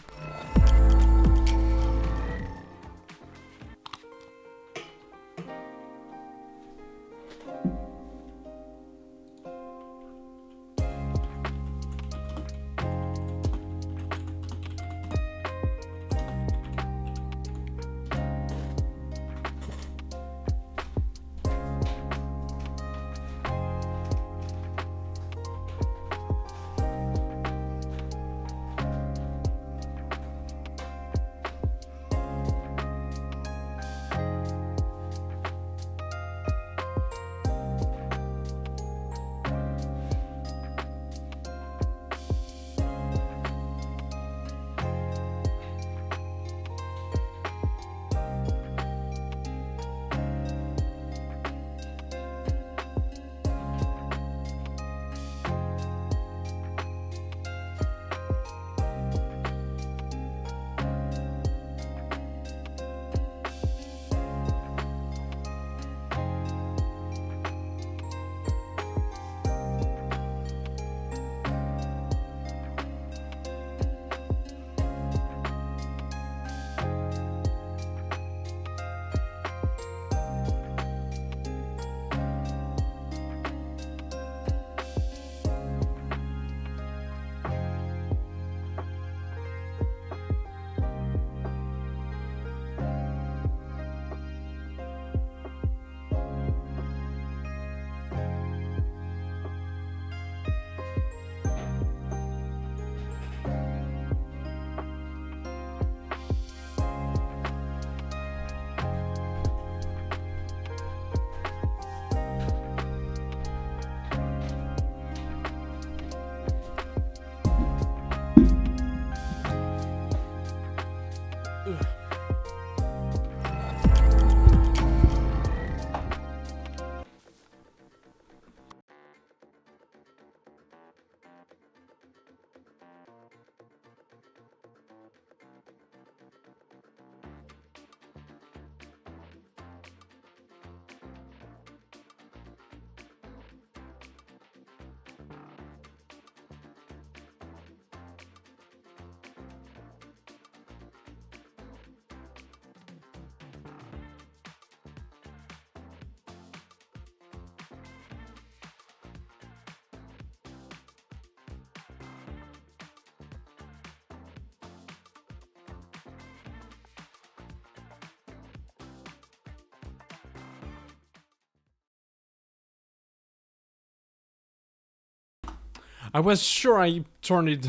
I was sure I turned it.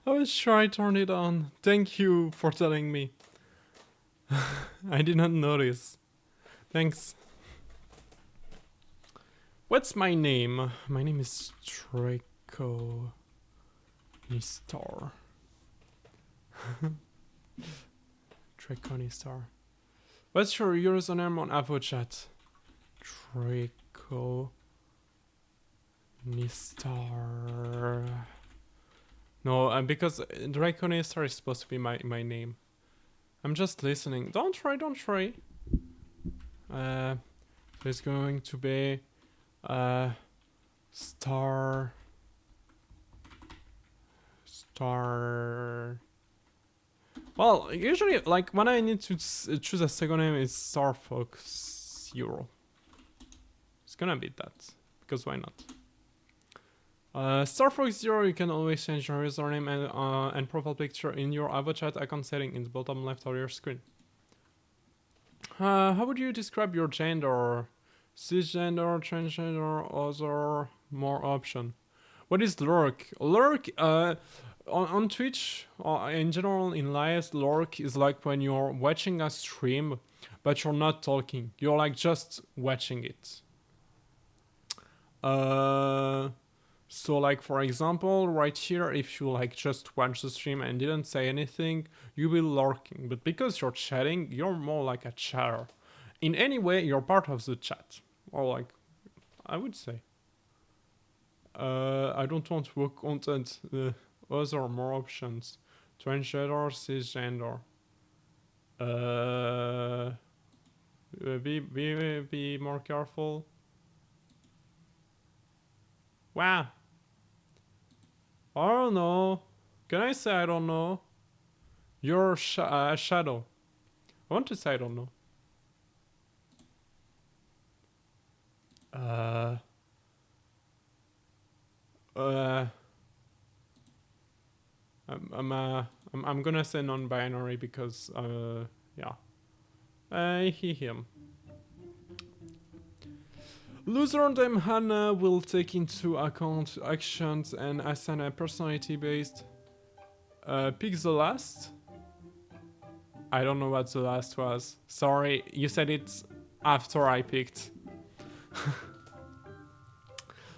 I was sure I turned it on. Thank you for telling me. I did not notice. Thanks. What's my name? My name is Draco Nistar. Draconistar. What's your username on AvoChat? Draconistar. No, because Draconistar is supposed to be my name. I'm just listening. Don't try. There's going to be star. Well, usually, like when I need to choose a second name, it's Star Fox Zero. It's gonna be that because why not? Star Fox Zero. You can always change your username and profile picture in your AvoChat account setting in the bottom left of your screen. How would you describe your gender? Cisgender, transgender, other, more option. What is lurk? Lurk, on Twitch, in general in lives, lurk is like when you're watching a stream, but you're not talking. You're like just watching it. So like for example, right here, if you like just watch the stream and didn't say anything, you will lurking. But because you're chatting, you're more like a chatter. In any way, you're part of the chat. Or like, I would say. I don't want work content. Other more options. Transgender, cisgender. Be more careful. Wow. I don't know. Can I say I don't know? You're shadow. I want to say I don't know. I'm gonna say non-binary because yeah. Him. Loser named Hana will take into account actions and assign a personality-based. Pick the last. I don't know what the last was. Sorry, you said it after I picked.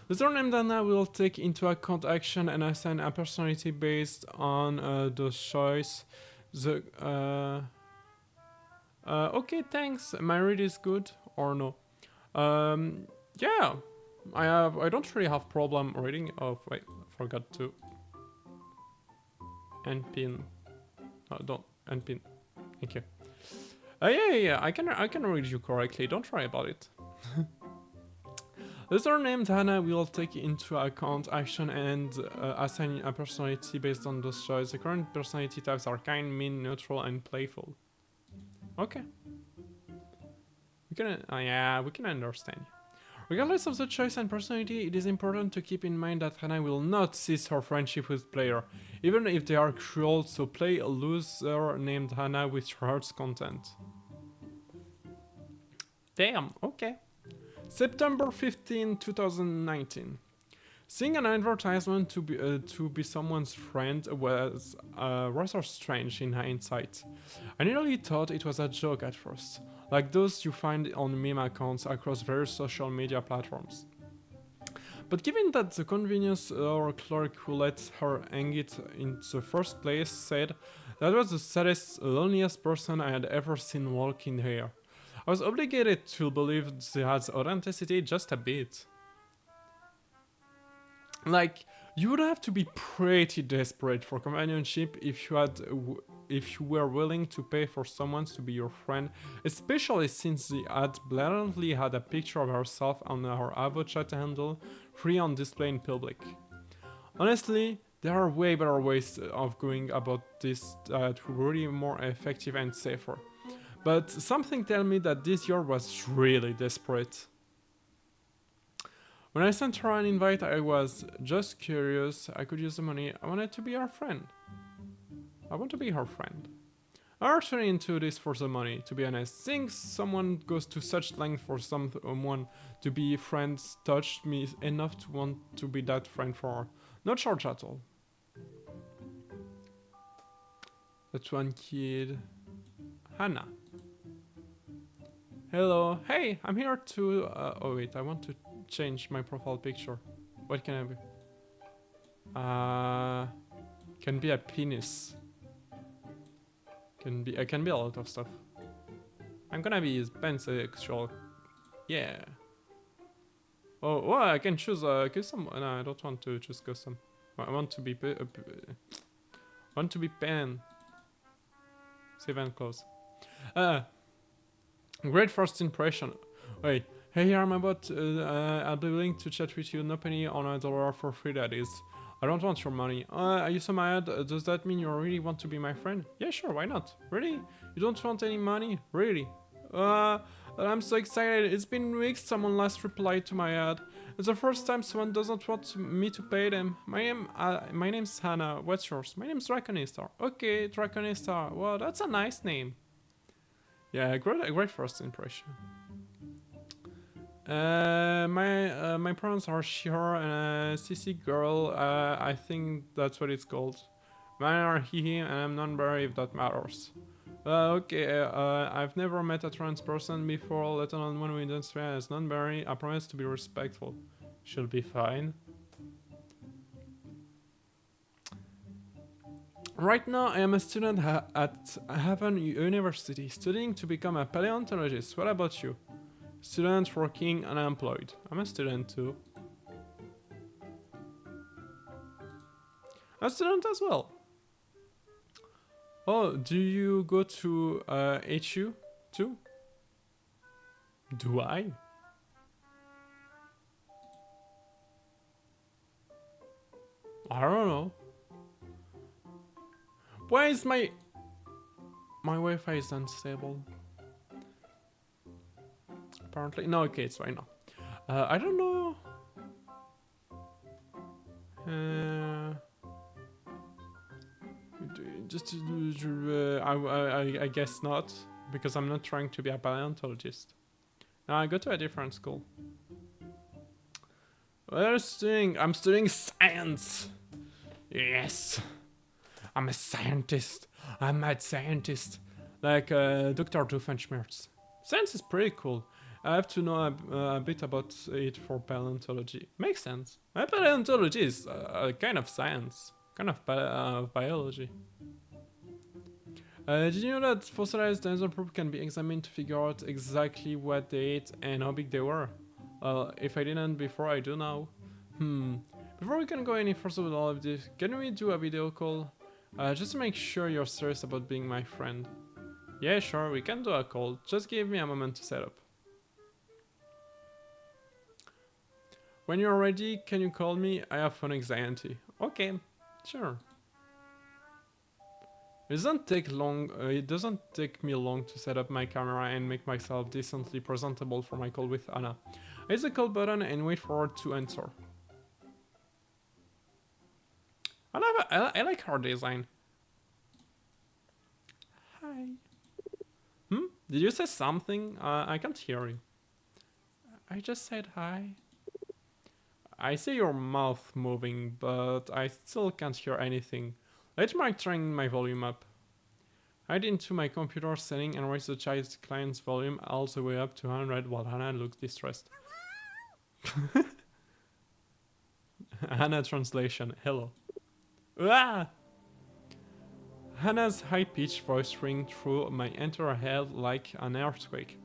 The surname Dana will take into account action and assign a personality based on the choice. Okay, thanks. My read is good or no? Yeah, I don't really have problem reading. Oh wait, forgot to npin. Don't npin. Thank you. Yeah. I can read you correctly. Don't worry about it. The surname Hana will take into account action and assign a personality based on those choices. The current personality types are kind, mean, neutral, and playful. Okay. We can understand. Regardless of the choice and personality, it is important to keep in mind that Hana will not cease her friendship with player, even if they are cruel, so play a loser named Hana with hurts content. Damn, okay. September 15, 2019. Seeing an advertisement to be someone's friend was rather strange in hindsight. I nearly thought it was a joke at first, like those you find on meme accounts across various social media platforms. But given that the convenience store clerk who let her hang it in the first place said that was the saddest, loneliest person I had ever seen walking here, I was obligated to believe Zihad's authenticity just a bit. Like, you would have to be pretty desperate for companionship if you were willing to pay for someone to be your friend, especially since Zihad blatantly had a picture of herself on her AvoChat handle free on display in public. Honestly, there are way better ways of going about this that were really more effective and safer. But something tell me that this year was really desperate. When I sent her an invite, I was just curious. I could use the money. I wanted to be her friend. I want to be her friend. I'm actually into this for the money, to be honest. Seeing someone goes to such length for someone to be friends touched me enough to want to be that friend for her. Not charge at all. That's one kid. Hannah. Hello. Hey, I'm here to... oh wait, I want to change my profile picture. What can I be? Can be a penis. I can be a lot of stuff. I'm gonna be pansexual. Yeah. Oh, well, I can choose custom. No, I don't want to choose custom. I want to be pan. Save and close. Great first impression. Wait, hey, I'm about. I'll be willing to chat with you. No penny on $1 for free. That is. I don't want your money. Are you so mad? Does that mean you really want to be my friend? Yeah, sure. Why not? Really? You don't want any money? Really? I'm so excited. It's been weeks. Someone last replied to my ad. It's the first time someone doesn't want me to pay them. My name's Hana. What's yours? My name's Draconista. Okay, Draconista. Well, that's a nice name. Yeah, great first impression. My pronouns are she, her, and CC girl. I think that's what it's called. Mine are he, him, and I'm non-binary if that matters. Okay, I've never met a trans person before, let alone one who identifies as non-binary. I promise to be respectful. Should be fine. Right now, I am a student at Haven University, studying to become a paleontologist. What about you? Student, working, unemployed. I'm a student too. A student as well. Oh, do you go to HU too? Do I? I don't know. Why is my Wi-Fi is unstable? Apparently, no. Okay, it's fine now. I don't know. I guess not, because I'm not trying to be a paleontologist. Now I go to a different school. What are you studying? I'm studying science. Yes, I'm a scientist. I'm a mad scientist, like Dr. Doofenshmirtz. Science is pretty cool. I have to know a bit about it for paleontology. Makes sense. Paleontology is a kind of science, kind of biology. Did you know that fossilized dinosaur poop can be examined to figure out exactly what they ate and how big they were? If I didn't before, I do now. Before we can go any further with all of this, can we do a video call? Just to make sure you're serious about being my friend. Yeah, sure, we can do a call. Just give me a moment to set up. When you're ready, can you call me? I have phone anxiety. Okay, sure. It doesn't take long. It doesn't take me long to set up my camera and make myself decently presentable for my call with Anna. I hit the call button and wait for her to answer. I like her design. Hi. Did you say something? I can't hear you. I just said hi. I see your mouth moving, but I still can't hear anything. Let's try turning my volume up. Head into my computer setting and raise the child's client's volume all the way up to 100 while Hannah looks distressed. Hannah translation. Hello. Ah! Hannah's high-pitched voice rings through my entire head like an earthquake.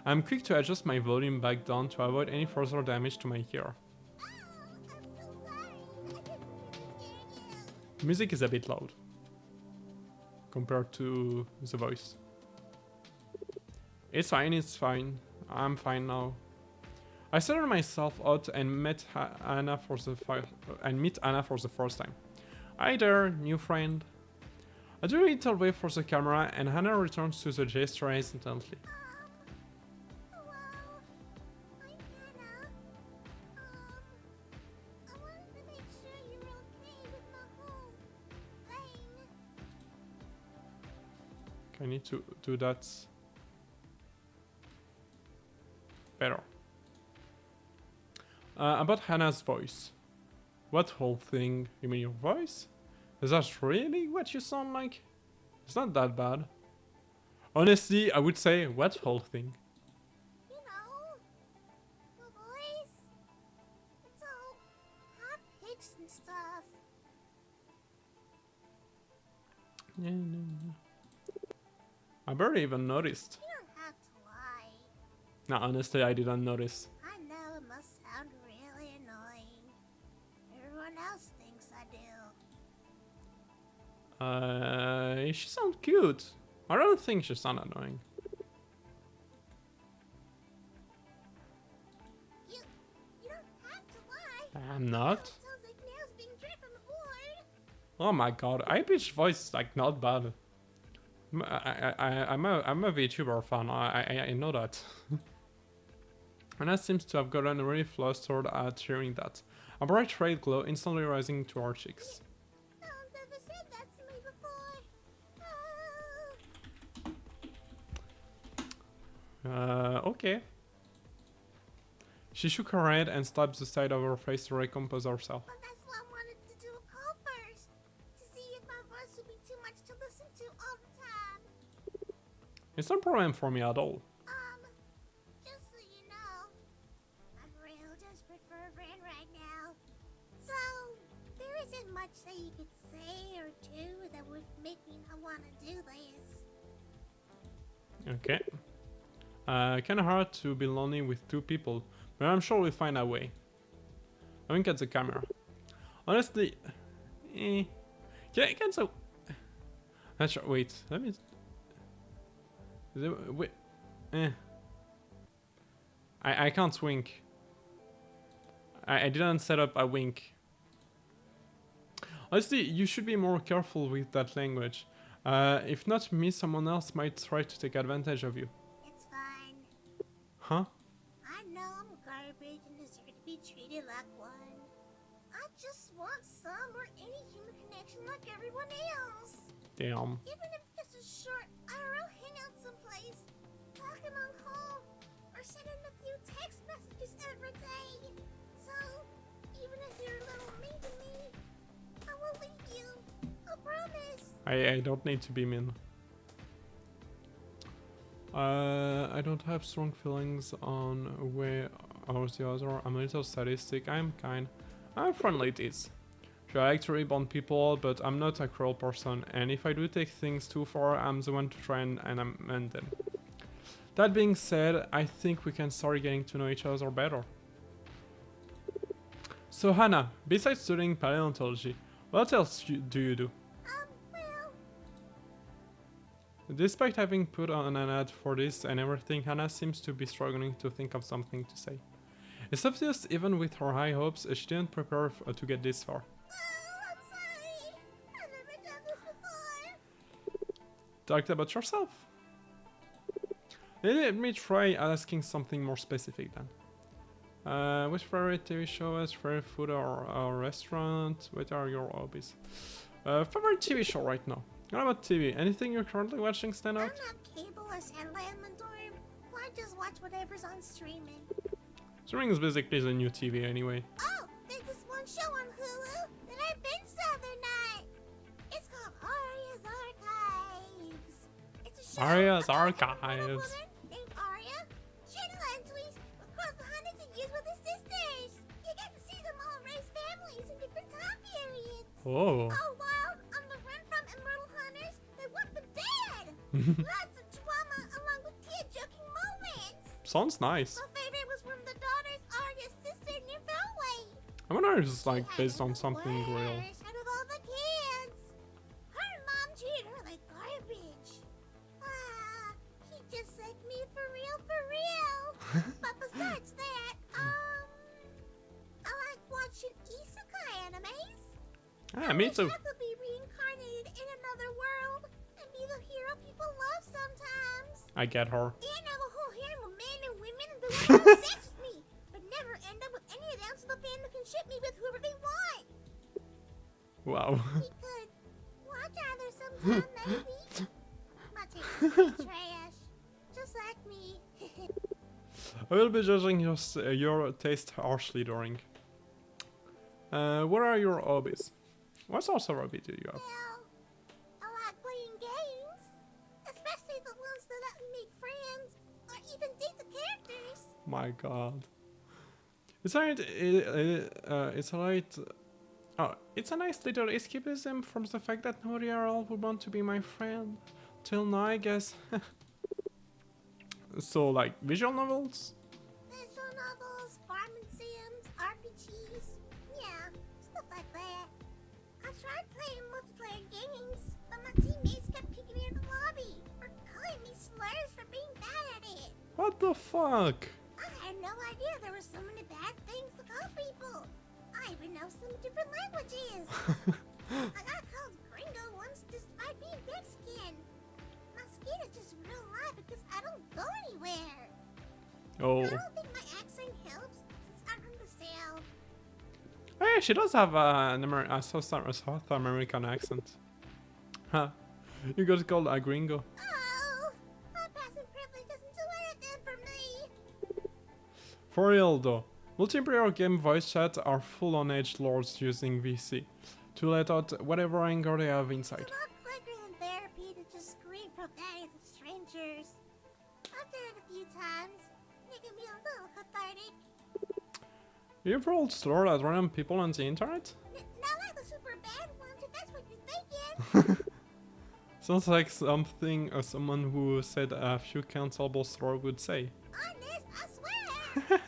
I'm quick to adjust my volume back down to avoid any further damage to my ear. Music is a bit loud compared to the voice. It's fine. I'm fine now. I started myself out and met Anna for the first time. Hi there, new friend. I do a little wave for the camera and Hannah returns to the gesture instantly. Hello, I'm Hannah. I wanted to make sure you were okay with my whole thing. I need to do that better. About Hannah's voice. What whole thing? You mean your voice? Is that really what you sound like? It's not that bad. Honestly, I would say what whole thing? You know, the voice. It's all high-pitched and stuff. Yeah. I barely even noticed. You don't have to lie. No, honestly, I didn't notice. I know it must sound really annoying. Everyone else thinks I do. She sounds cute. I don't think she sounds annoying. You don't have to lie. I'm not. It sounds like nails being dripped on the board. Oh my god, Ipit's voice is like not bad. I'm a VTuber fan. I know that. Anna seems to have gotten really flustered at hearing that. A bright red glow instantly rising to her cheeks. No one's ever said that to me before. Okay. She shook her head and slapped the side of her face to recompose herself. Well, that's why I wanted to do a call first. To see if my voice would be too much to listen to all the time. It's no problem for me at all. Just so you know, I'm real desperate for a friend right now. So, there isn't much that you could say or do that would make me not want to do this. Okay. Kinda hard to be lonely with two people, but I'm sure we'll find a way. I wink at the camera. Honestly, can so. That's right. Wait, let me. Wait, I can't wink. I didn't set up a wink. Honestly, you should be more careful with that language. If not me, someone else might try to take advantage of you. It's fine. Huh? I know I'm garbage and deserve to be treated like one. I just want some or any human connection like everyone else. Damn. Even if it's a short IRL hangout someplace, talking on call, or sending a few text messages every day. So, even if you're a little mean to me, I will leave you. I promise. I don't need to be mean. I don't have strong feelings on where I was the other. I'm a little sadistic. I'm kind. I'm friendly it is. Sure, I like to rebound people, but I'm not a cruel person, and if I do take things too far, I'm the one to try and amend them. That being said, I think we can start getting to know each other better. So Hannah, besides studying paleontology, what else do you do? Well, Despite having put on an ad for this and everything, Hannah seems to be struggling to think of something to say. It's obvious even with her high hopes, she didn't prepare to get this far. I'm sorry. I've never done this before. Talked about yourself. Let me try asking something more specific then. Which favorite TV show is favorite food or restaurant? What are your hobbies? Favorite TV show right now? What about TV? Anything you're currently watching stand I'm out? not cable or satellite inventory. I just watch whatever's on streaming. Streaming is basically the new TV anyway. Oh, there's this one show on Hulu that I binged the other night. It's called Arya's Archives. It's a show Arya's about a little Archives. woman named Arya. She and Landsweet across the hundreds of years with her sisters. You get to see them all raise families in different time periods. Oh. All wild on the run from immortal hunters that want them dead. Lots of drama along with tear-jerking moments. Sounds nice. My favorite was when the daughters Arya's sister named Velway. I wonder if it's like based on something real. Out of all the kids, her mom treated her like garbage. She just like me for real, for real. But besides that, I like watching isekai animes. Ah, me too. I could be reincarnated in another world and be the hero people love sometimes. I get her. And have a whole harem of men and women that want to have sex with me, but never end up with any of them so the fandom can ship me with whoever they want. Wow. We could watch either sometime, maybe. My taste is pretty trash, just like me. I will be judging your taste harshly during. What are your hobbies? What sorts of hobby do you have? Well, I like playing games, especially the ones that let me make friends or even date the characters. My god. It's alright, it's alright. Oh, it's a nice little escapism from the fact that nobody at all would want to be my friend. till now, I guess. So, like, visual novels? Visual novels, farming sims, RPGs, yeah, stuff like that. I tried playing multiplayer games, but my teammates kept kicking me in the lobby or calling me slurs for being bad at it. What the fuck? I had no idea there were so many bad things to call people. I even know some different languages. I got called gringo once despite being Mexican. My skin is just real live because I don't go anywhere. Oh. I don't think my accent helps since I'm from the South. Oh yeah, she does have a South American accent. Huh. You got called a gringo. Oh, my passing privilege doesn't do anything for me. For real though, multiplayer game voice chat are full-on edge lords using VC to let out whatever anger they have inside. It's a lot quicker than therapy to just scream profanities at strangers. I've done it a few times. It can be a little cathartic. You've rolled slur at random people on the internet? Not like the super bad ones, if that's what you're thinking. Sounds like something someone who said a few cancelable slur would say. Honest, I swear.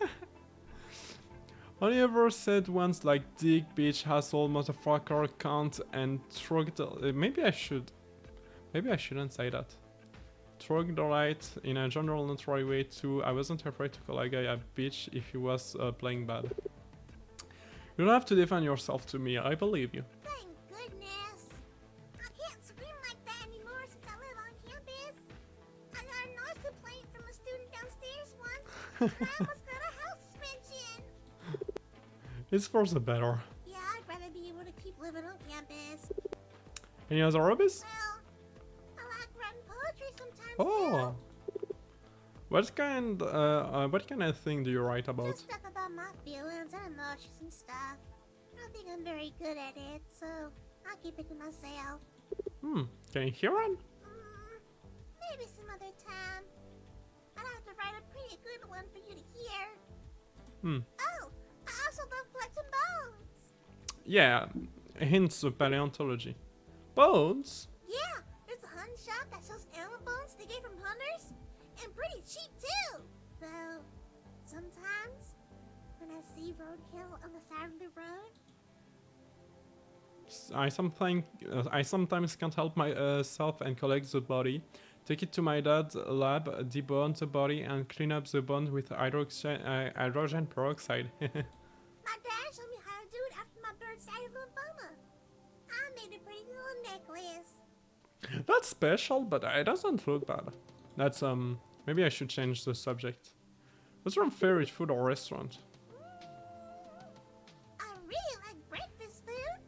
Have you ever said once like dick, bitch, asshole, motherfucker, cunt, and maybe I shouldn't say that. Troglodyte in a general neutral way too. I wasn't afraid to call a guy a bitch if he was playing bad. You don't have to defend yourself to me, I believe you. Thank goodness. I can't scream like that anymore since I live on campus. I got a noise complaint from a student downstairs once, and I almost got a house suspension. It's for the better. Yeah, I'd rather be able to keep living on campus. Any other hobbies? Well, I like writing poetry sometimes Oh. What kind of thing do you write too. about? Just stuff about my feelings and emotions and stuff. I don't think I'm very good at it, so I'll keep it to myself. Can you hear it? Maybe some other time. I'd have to write a pretty good one for you to hear. Oh, I also love collecting bones. Yeah, hints of paleontology. Bones? Yeah, there's a hunt shop that sells animal bones they get from hunters, and pretty cheap too. Though, sometimes, when I see roadkill on the side of the road, I sometimes can't help myself and collect the body, take it to my dad's lab, debone the body, and clean up the bone with hydrogen peroxide. my dad showed me how to do it after my bird-sided lymphoma. I made a pretty little necklace. That's special, but it doesn't look bad. That's maybe I should change the subject. What's your favorite food or restaurant? I really like breakfast food,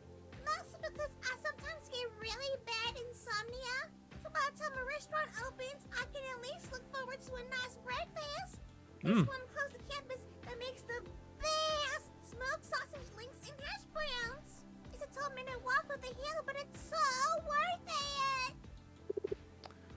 mostly because I sometimes get really bad insomnia. So by the time a restaurant opens, I can at least look forward to a nice breakfast. There's one close to campus that makes the best smoked sausage links and hash browns. It's a 12-minute walk up the hill, but it's so worth it.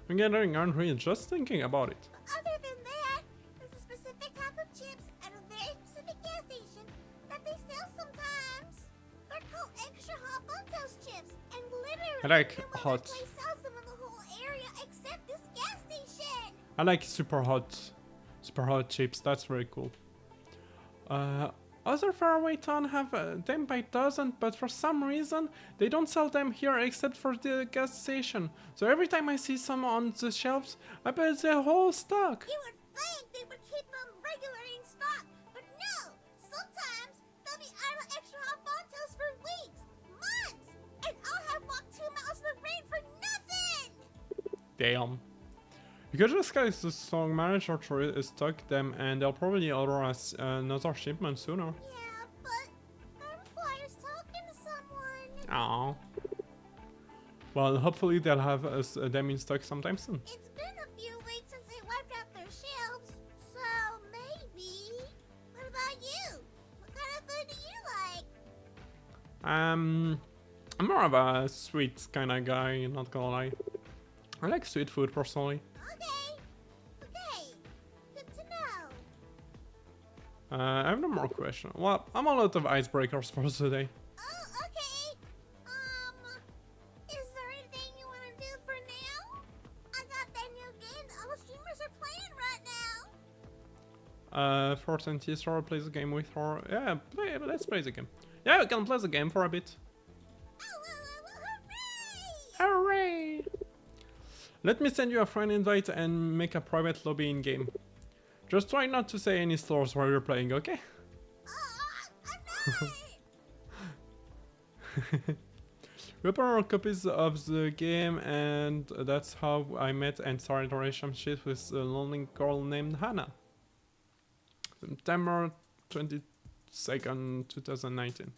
I'm getting hungry just thinking about it. Other than that, there's a specific type of chips at a very specific gas station that they sell sometimes. They're called extra hot Buntos chips, and literally I like no hot. other place sells them in the whole area except this gas station. I like super hot chips. That's very cool. Other faraway town have them by dozen, but for some reason they don't sell them here except for the gas station. So every time I see some on the shelves, I bet they're whole stock. You would think they would keep them regularly in stock, but no. Sometimes they'll be out of extra hot Buntos for weeks, months, and I'll have walked 2 miles in the rain for nothing. Damn. You could just get the song manager to stock them, and they'll probably order us another shipment sooner. Yeah, but that requires talking to someone. Aww. Well, hopefully they'll have us them in stock sometime soon. It's been a few weeks since they wiped out their shelves, so maybe. What about you? What kind of food do you like? I'm more of a sweet kind of guy, not gonna lie. I like sweet food personally. Okay. Good to know. I have no more questions. Well, I'm all out of icebreakers for today. Oh, okay. Is there anything you want to do for now? Force and T-Star plays a game with her. Yeah, let's play the game. Yeah, we can play the game for a bit. Hooray! Hooray! Let me send you a friend invite and make a private lobby in game. Just try not to say any slurs while you're playing, okay? I'm not! We open our copies of the game, and that's how I met and started a relationship with a lonely girl named Hana. September 22nd, 2019.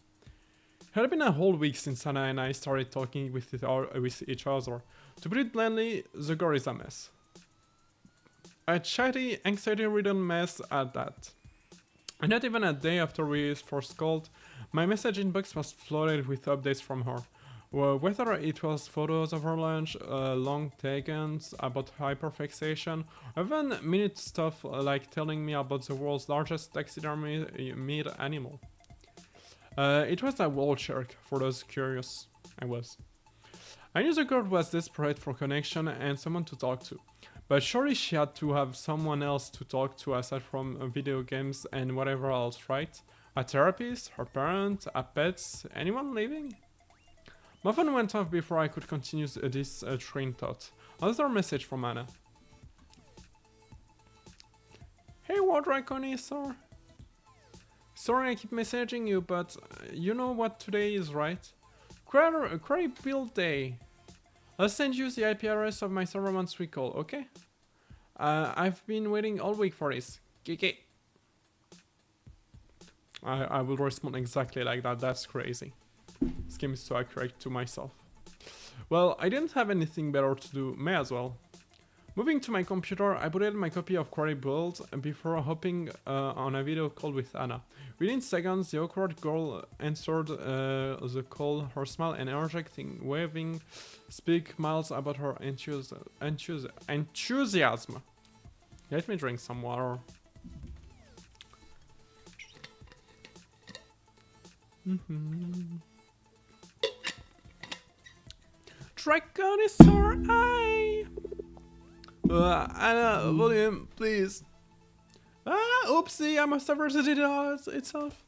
It had been a whole week since Hana and I started talking with each other. To put it bluntly, the girl is a mess. A chatty, anxiety-ridden mess at that. And not even a day after we first called, my message inbox was flooded with updates from her. Well, whether it was photos of her lunch, long takens about hyperfixation, or even minute stuff like telling me about the world's largest taxidermy meat animal. It was a wall shark, for those curious. I was. I knew the girl was desperate for connection and someone to talk to. But surely she had to have someone else to talk to aside from video games and whatever else, right? A therapist, her parent, a pet, anyone living? My phone went off before I could continue this train of thought. Another message from Anna. Hey, War Draconisor. Sorry I keep messaging you, but you know what today is, right? Query build day. I'll send you the IP address of my server once we call, okay? I've been waiting all week for this. Kiki. I will respond exactly like that, that's crazy. This game is so accurate to myself. Well, I didn't have anything better to do, may as well. Moving to my computer, I booted my copy of Query Build before hopping on a video call with Anna. Within seconds, the awkward girl answered the call, her smile and energetic thing, waving, speak miles about her enthusiasm. Let me drink some water. Draconisor Eye! Anna, volume, please. Oopsie, I must have reset it itself.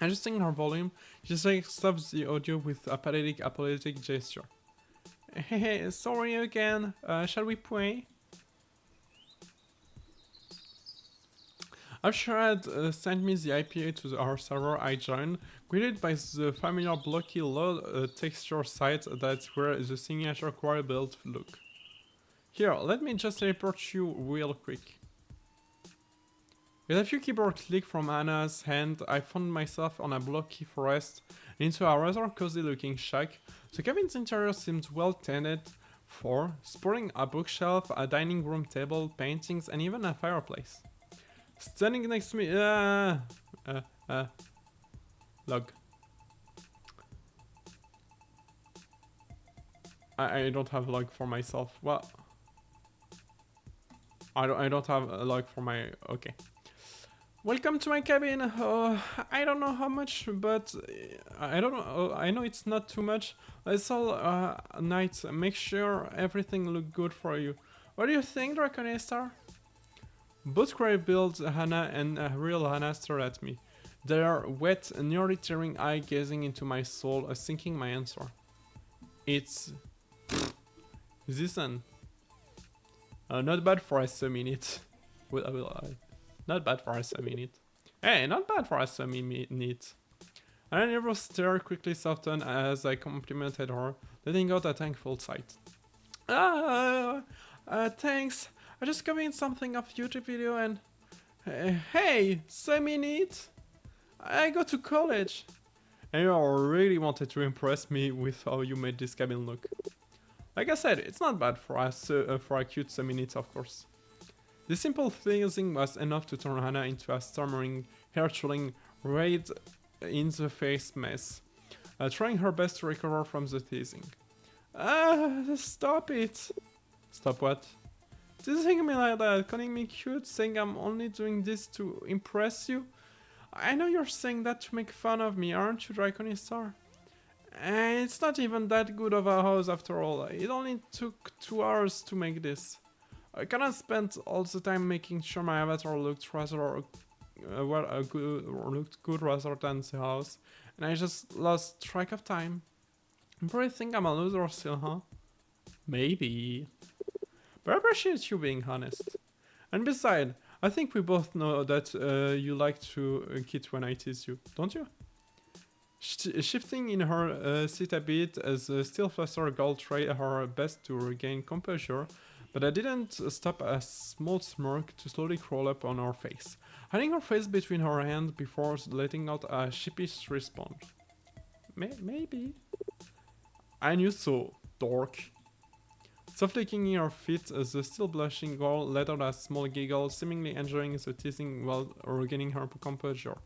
Adjusting her volume, she stops the audio with a pathetic, apologetic gesture. Hey, sorry again. Shall we pray? After had sent me the IPA to our server, I joined, greeted by the familiar blocky low texture site that's where the signature Query Build look. Here, let me just teleport you real quick. With a few keyboard clicks from Anna's hand, I found myself on a blocky forest into a rather cozy looking shack. The cabin's interior seemed well tended for, sporting a bookshelf, a dining room table, paintings, and even a fireplace. Standing next to me, log. I don't have a log for myself. Well, I don't have a log for my. Okay. Welcome to my cabin. I don't know how much, but I don't know. I know it's not too much. It's all night. Make sure everything look good for you. What do you think, Draconistar? Both Query Build Hana and real Hana stare at me. Their wet, nearly tearing eye gazing into my soul, sinking my answer. It's this one. Not bad for us a minute. Not bad for us a minute. Hey, not bad for us a minute. And her stare quickly softened as I complimented her, letting out a thankful sigh. Thanks. I just got in something off YouTube video and... hey, semi-neat. I go to college. And you really wanted to impress me with how you made this cabin look. Like I said, it's not bad for us, for a cute semi-neat, of course. The simple teasing was enough to turn Hana into a stammering, hair-trailing, red-in-the-face mess, trying her best to recover from the teasing. Stop it! Stop what? Teasing me like that, calling me cute, saying I'm only doing this to impress you? I know you're saying that to make fun of me, aren't you, Draconistar? It's not even that good of a house after all. It only took 2 hours to make this. I kinda spent all the time making sure my avatar looked rather looked good rather than the house, and I just lost track of time. You probably think I'm a loser still, huh? Maybe. But I appreciate you being honest. And besides, I think we both know that you like to kid when I tease you, don't you? Shifting in her seat a bit as still faster girl tried her best to regain composure, but I didn't stop a small smirk to slowly crawl up on her face, hiding her face between her hands before letting out a sheepish response. Maybe. I knew so, dork. Softly kicking her feet as the still blushing girl let out a small giggle, seemingly enjoying the teasing while regaining her composure.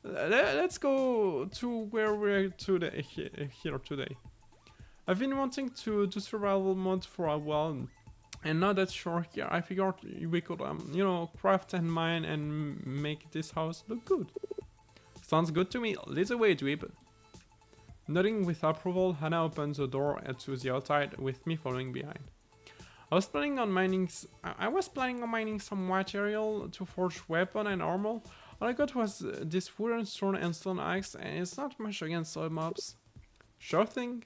Let's go to where we're here today. I've been wanting to do survival mode for a while, and now that you're here, I figured we could, craft and mine and make this house look good. Sounds good to me. Lead the way, dweeb. Nodding with approval, Hana opened the door to the outside, with me following behind. I was planning on mining some material to forge weapon and armor. All I got was this wooden sword and stone axe, and it's not much against soil mobs. Sure thing.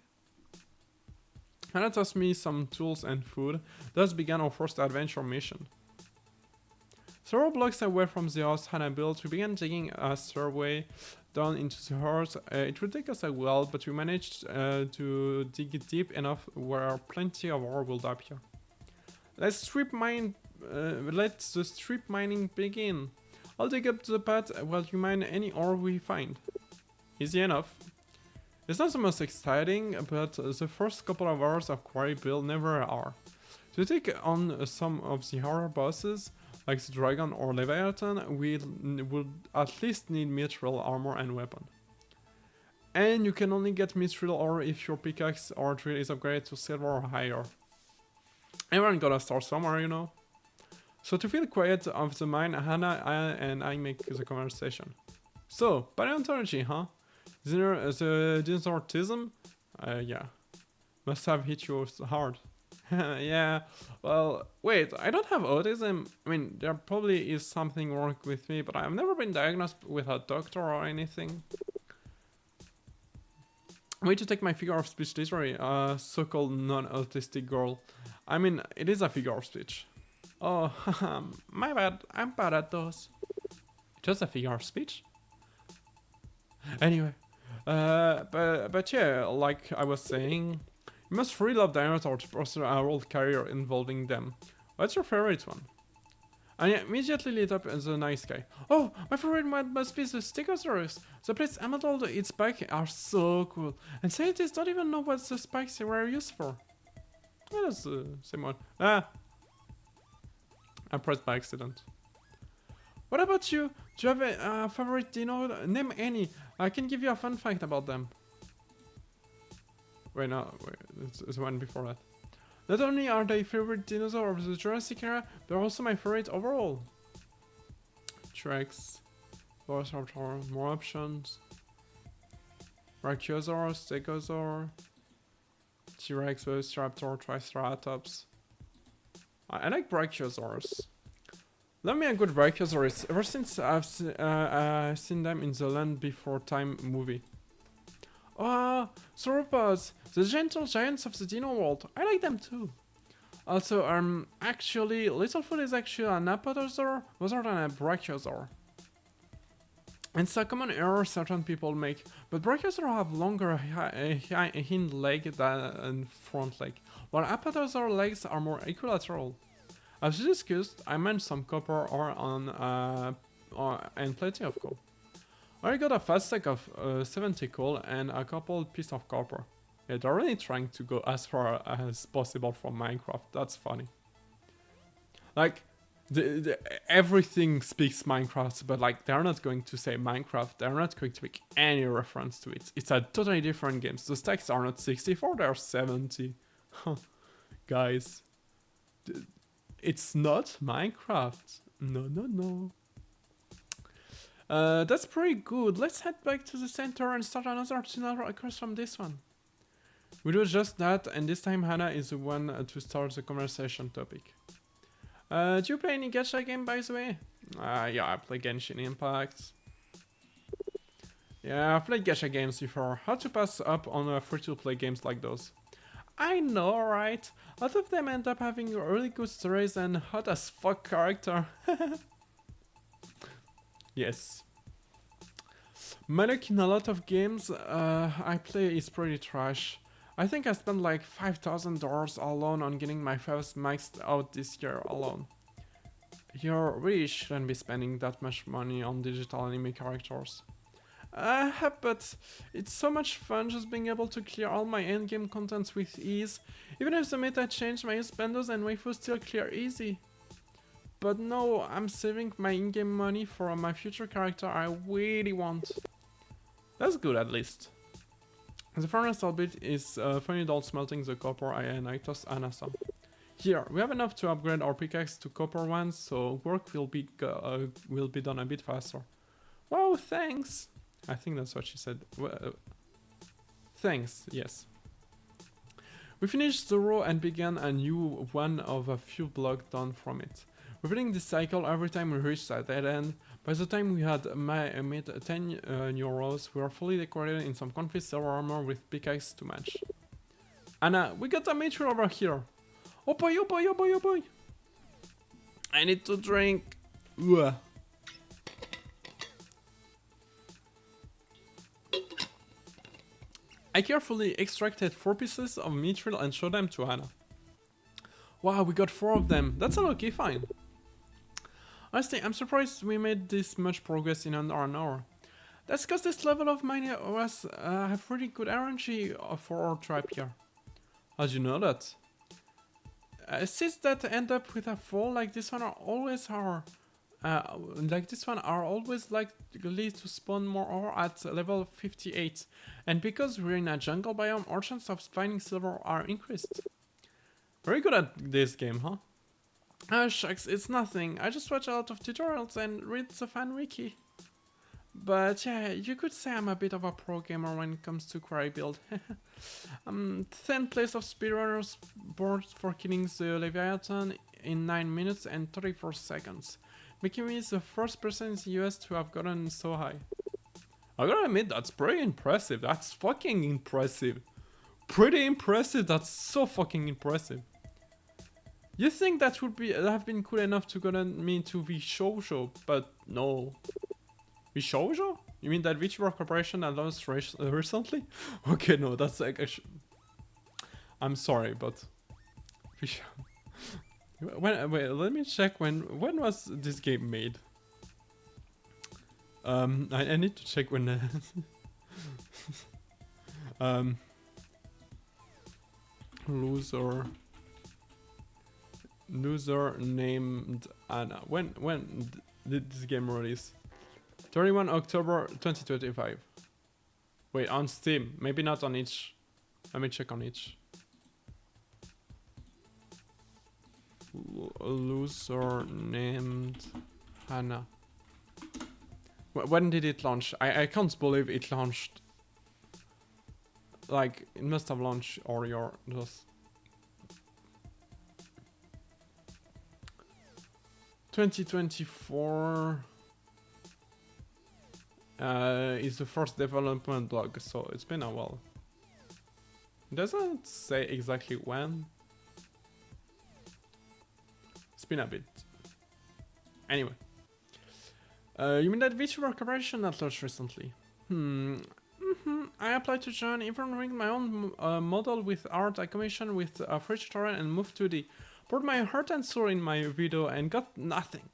Hana tossed me some tools and food. Thus began our first adventure mission. Several blocks away from the house Hana built, we began digging a stairway down into the earth. It would take us a while, but we managed to dig deep enough where plenty of ore will appear. Let the strip mining begin. I'll dig up the path while you mine any ore we find. Easy enough. It's not the most exciting, but the first couple of hours of quarry build never are. To take on some of the horror bosses, like the dragon or leviathan, we would at least need mithril armor and weapon. And you can only get mithril ore if your pickaxe or drill is upgraded to silver or higher. Everyone gotta start somewhere, you know. So to feel quiet of the mine, Hana and I make the conversation. So, paleontology, huh? The dinosauritism? Yeah. Must have hit you hard. Yeah, well, wait, I don't have autism. I mean, there probably is something wrong with me, but I've never been diagnosed with a doctor or anything. Way to take my figure of speech literally, so-called non-autistic girl. I mean, it is a figure of speech. Oh, my bad, I'm bad at those. Just a figure of speech? Anyway, but yeah, like I was saying, you must really love dinosaurs to pursue a whole career involving them. What's your favorite one? I immediately lit up as a nice guy. Oh, my favorite one must be the Stegosaurus. The plates emerald its back are so cool. And scientists don't even know what the spikes were used for. Yeah, that's the same one. Ah! I pressed by accident. What about you? Do you have a favorite dino? Name any. I can give you a fun fact about them. Wait, it's one before that. Not only are they favorite dinosaur of the Jurassic era, they're also my favorite overall. T-Rex, Velociraptor, more options. Brachiosaurus, Stegosaur, T-Rex, Velociraptor, Triceratops. I like Brachiosaurus. Love me a good Brachiosaurus, ever since I've seen them in the Land Before Time movie. Oh, sauropods, the gentle giants of the dino world. I like them too. Also, actually, Littlefoot is actually an apatosaur rather than a brachiosaur. It's a common error certain people make, but brachiosaurs have longer hind leg than front leg, while apatosaur legs are more equilateral. As discussed, I mined some copper ore and plenty of coal. I got a fast stack of 70 coal and a couple pieces of copper. Yeah, they're really trying to go as far as possible from Minecraft. That's funny. Like, everything speaks Minecraft, but like they're not going to say Minecraft. They're not going to make any reference to it. It's a totally different game. The stacks are not 64, they're 70. Guys, it's not Minecraft. No. That's pretty good. Let's head back to the center and start another tunnel across from this one. We do just that, and this time Hana is the one to start the conversation topic. Do you play any gacha game, by the way? Yeah, I play Genshin Impact. Yeah, I've played gacha games before. How to pass up on free-to-play games like those? I know, right? A lot of them end up having really good stories and hot as fuck character. Yes. My luck in a lot of games I play is pretty trash. I think I spent like $5,000 alone on getting my first maxed out this year alone. You really shouldn't be spending that much money on digital anime characters. But it's so much fun just being able to clear all my endgame contents with ease. Even if the meta changed, my bandos and waifus still clear easy. But no, I'm saving my in-game money for my future character I really want. That's good at least. The furnace bit is funny doll smelting the copper and I toss Anasa. Here, we have enough to upgrade our pickaxe to copper ones, so work will be done a bit faster. Wow, thanks! I think that's what she said. Thanks, yes. We finished the row and began a new one of a few blocks down from it. Repeating this cycle every time we reached that dead end. By the time we had made 10 new rows, we were fully decorated in some comfy silver armor with pickaxe to match. Anna, we got a meteor over here! Oh boy, oh boy, oh boy, oh boy! I need to drink! Ugh. I carefully extracted 4 pieces of mithril and showed them to Hana. Wow, we got 4 of them. That's a lucky find. Honestly, I'm surprised we made this much progress in under an hour. That's because this level of mine was have really good RNG for our tribe here. How'd you know that? Seeds that end up with a fall like this one are always likely to spawn more ore at level 58, and because we're in a jungle biome, our chances of finding silver are increased. Very good at this game, huh? Shucks, it's nothing. I just watch a lot of tutorials and read the fan wiki. But yeah, you could say I'm a bit of a pro gamer when it comes to quarry build. 10th place of speedrunners board for killing the Leviathan in 9 minutes and 34 seconds. Making me the first person in the US to have gotten so high. I gotta admit, that's pretty impressive. That's fucking impressive. Pretty impressive, that's so fucking impressive. You think that would have been cool enough to get me to the shoujo, but no. The shoujo? You mean that VTuber Corporation announced recently? Okay, no, that's like I'm sorry, but wait, let me check when was this game made? I need to check when loser named Anna. When did this game release? 31 October 2025. Wait, on Steam, maybe not on itch. Let me check on itch. Loser named Hana. When did it launch? I can't believe it launched. Like, it must have launched earlier. Just 2024 is the first development blog, so it's been a while. It doesn't say exactly when. It's been a bit. Anyway. You mean that VTuber Corporation that launched recently? I applied to join, even ring my own model with art I commissioned with a free tutorial and moved to the poured my heart and soul in my video and got nothing.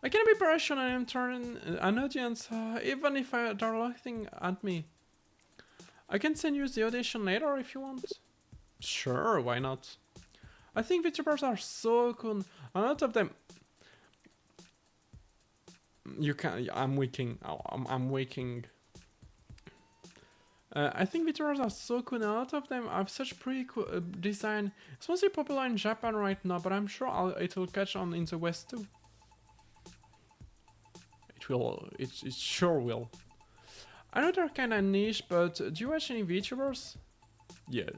I can be patient and turn an audience, even if they're laughing at me. I can send you the audition later if you want. Sure, why not? I think VTubers are so cool. A lot of them. You can. I'm waking. I'm waking. I think VTubers are so cool. A lot of them have such pretty cool design. It's mostly popular in Japan right now, but I'm sure it will catch on in the West too. It will. It sure will. I know they're kind of niche, but do you watch any VTubers? Yeah.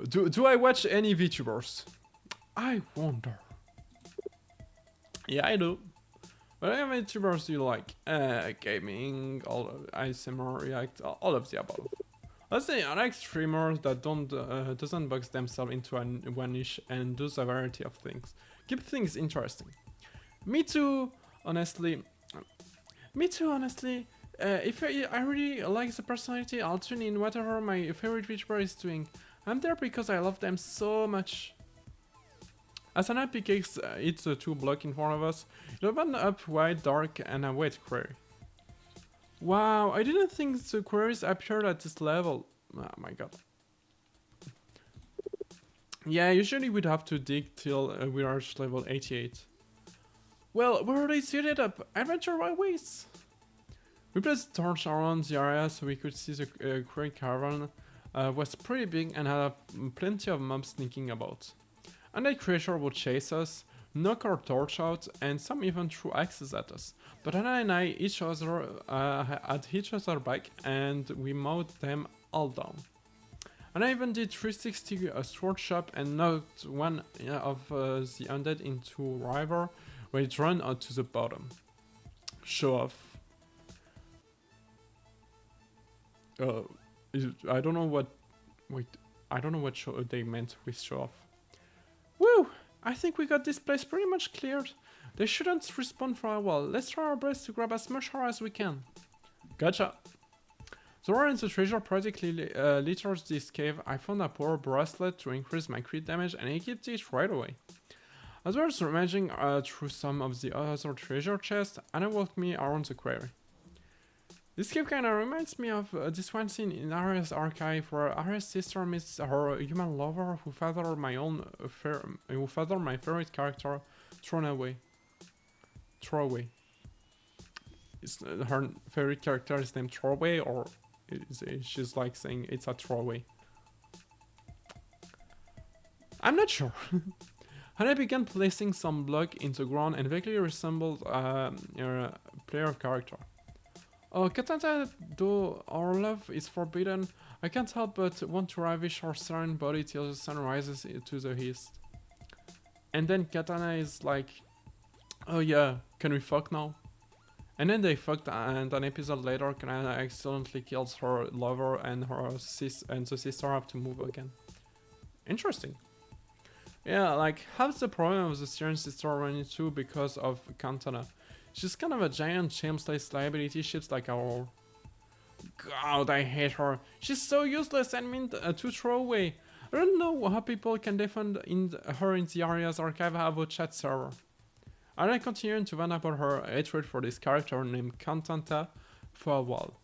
Do I watch any VTubers? I wonder. Yeah, I do. What other VTubers do you like? Gaming, all ASMR, React, all of the above. Let's say I like streamers that doesn't box themselves into one niche and does a variety of things. Keep things interesting. Me too, honestly. Me too, honestly. If I really like the personality, I'll tune in whatever my favorite VTuber is doing. I'm there because I love them so much. As an epic case, it's a 2 block in front of us. It opened up wide, dark, and a wet query. Wow, I didn't think the queries appeared at this level. Oh my god. Yeah, usually we'd have to dig till we reach level 88. Well, we're already suited up. Adventure Highways! We placed torch around the area so we could see the query caravan was pretty big and had plenty of mobs sneaking about. And that creature would chase us, knock our torch out, and some even threw axes at us. But Hana and I had each other back, and we mowed them all down. And I even did 360 sword shop and knocked one of the undead into river, where it ran out to the bottom. Show off. I don't know what. Wait, I don't know what they meant with show off. Woo! I think we got this place pretty much cleared. They shouldn't respawn for a while. Let's try our best to grab as much ore as we can. Gotcha. The ore and the treasure practically litters this cave. I found a power bracelet to increase my crit damage and equipped it right away. As well as rummaging through some of the other treasure chests, Anna walked me around the quarry. This cave kinda reminds me of this one scene in Aria's archive where Aria's sister meets her human lover who fathered my favorite character, Throwaway. Is her favorite character is named Throwaway, or she's like saying it's a throwaway? I'm not sure. And I began placing some block in the ground and vaguely resembled a player character. Oh, Katana, though our love is forbidden, I can't help but want to ravish her serene body till the sun rises to the east. And then Katana is like, oh yeah, can we fuck now? And then they fucked, and an episode later, Katana accidentally kills her lover, and the sister have to move again. Interesting. Yeah, like, half the problem of the Syrian sister run into because of Katana. She's kind of a giant shameless liability ships like our. God, I hate her. She's so useless and mean to throw away. I don't know how people can defend her in the Aria's archive about chat server. And I continued to vent about her hatred for this character named Cantanta for a while.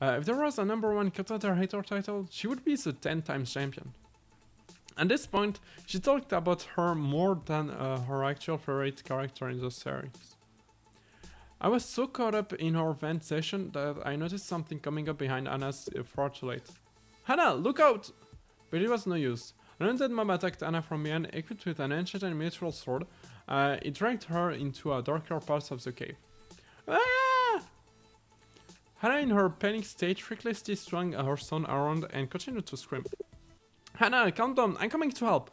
If there was a #1 Cantanta hater title, she would be the 10 times champion. At this point, she talked about her more than her actual favorite character in the series. I was so caught up in our vent session that I noticed something coming up behind Anna's far too late. Hana, look out! But it was no use. An undead mob attacked Anna from behind, equipped with an enchanted mithril sword. It dragged her into a darker part of the cave. Ah! Hana, in her panic state, recklessly swung her stone around and continued to scream. Hana, calm down, I'm coming to help!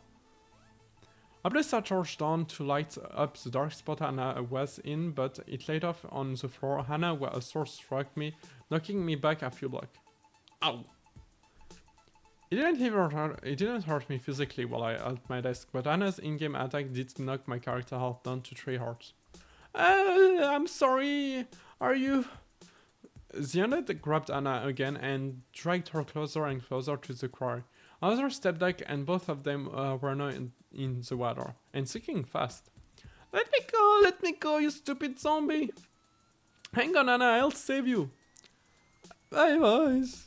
I placed a torch down to light up the dark spot Hana was in, but it laid off on the floor. A sword struck me, knocking me back a few blocks. Ow! It didn't hurt me physically while I at my desk, but Hana's in-game attack did knock my character health down to 3 hearts. I'm sorry, are you... The undead grabbed Hana again and dragged her closer and closer to the quarry. Another step back and both of them were now in the water, and sinking fast. Let me go, you stupid zombie! Hang on, Hana, I'll save you! Bye, boys!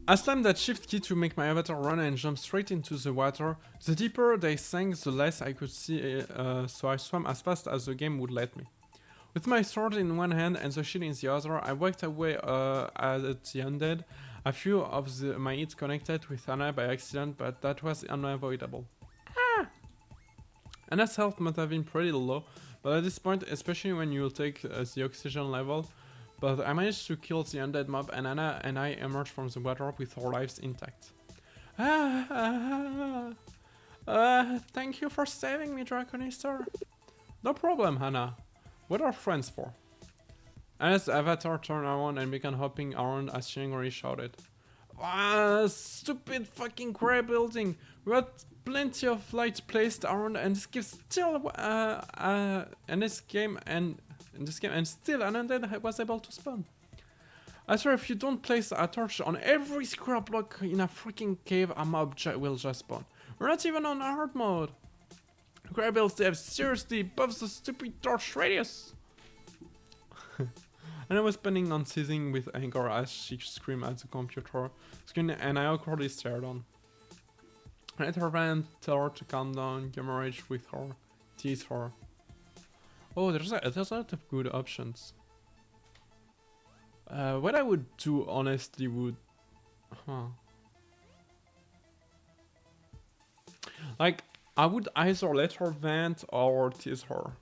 I slammed that shift key to make my avatar run and jump straight into the water. The deeper they sank, the less I could see, so I swam as fast as the game would let me. With my sword in one hand and the shield in the other, I walked away at the undead A few of my hits connected with Hana by accident, but that was unavoidable. Ah! Hana's health must have been pretty low, but at this point, especially when you take the oxygen level, but I managed to kill the undead mob and Hana and I emerged from the water with our lives intact. Thank you for saving me, Draconister. No problem, Hana. What are friends for? Hana's avatar turned around and began hopping around as she angrily shouted. Stupid fucking grey building! We had plenty of lights placed around and this game still and still an undead was able to spawn. I swear if you don't place a torch on every square block in a freaking cave, a mob will just spawn. We're not even on hard mode. Grey builds have seriously buffs the stupid torch radius. And I was planning on seizing with anger as she screamed at the computer screen and I awkwardly stared on. I let her vent, tell her to calm down, game rage with her, tease her. Oh, there's a lot of good options. What I would do honestly would... Like, I would either let her vent or tease her.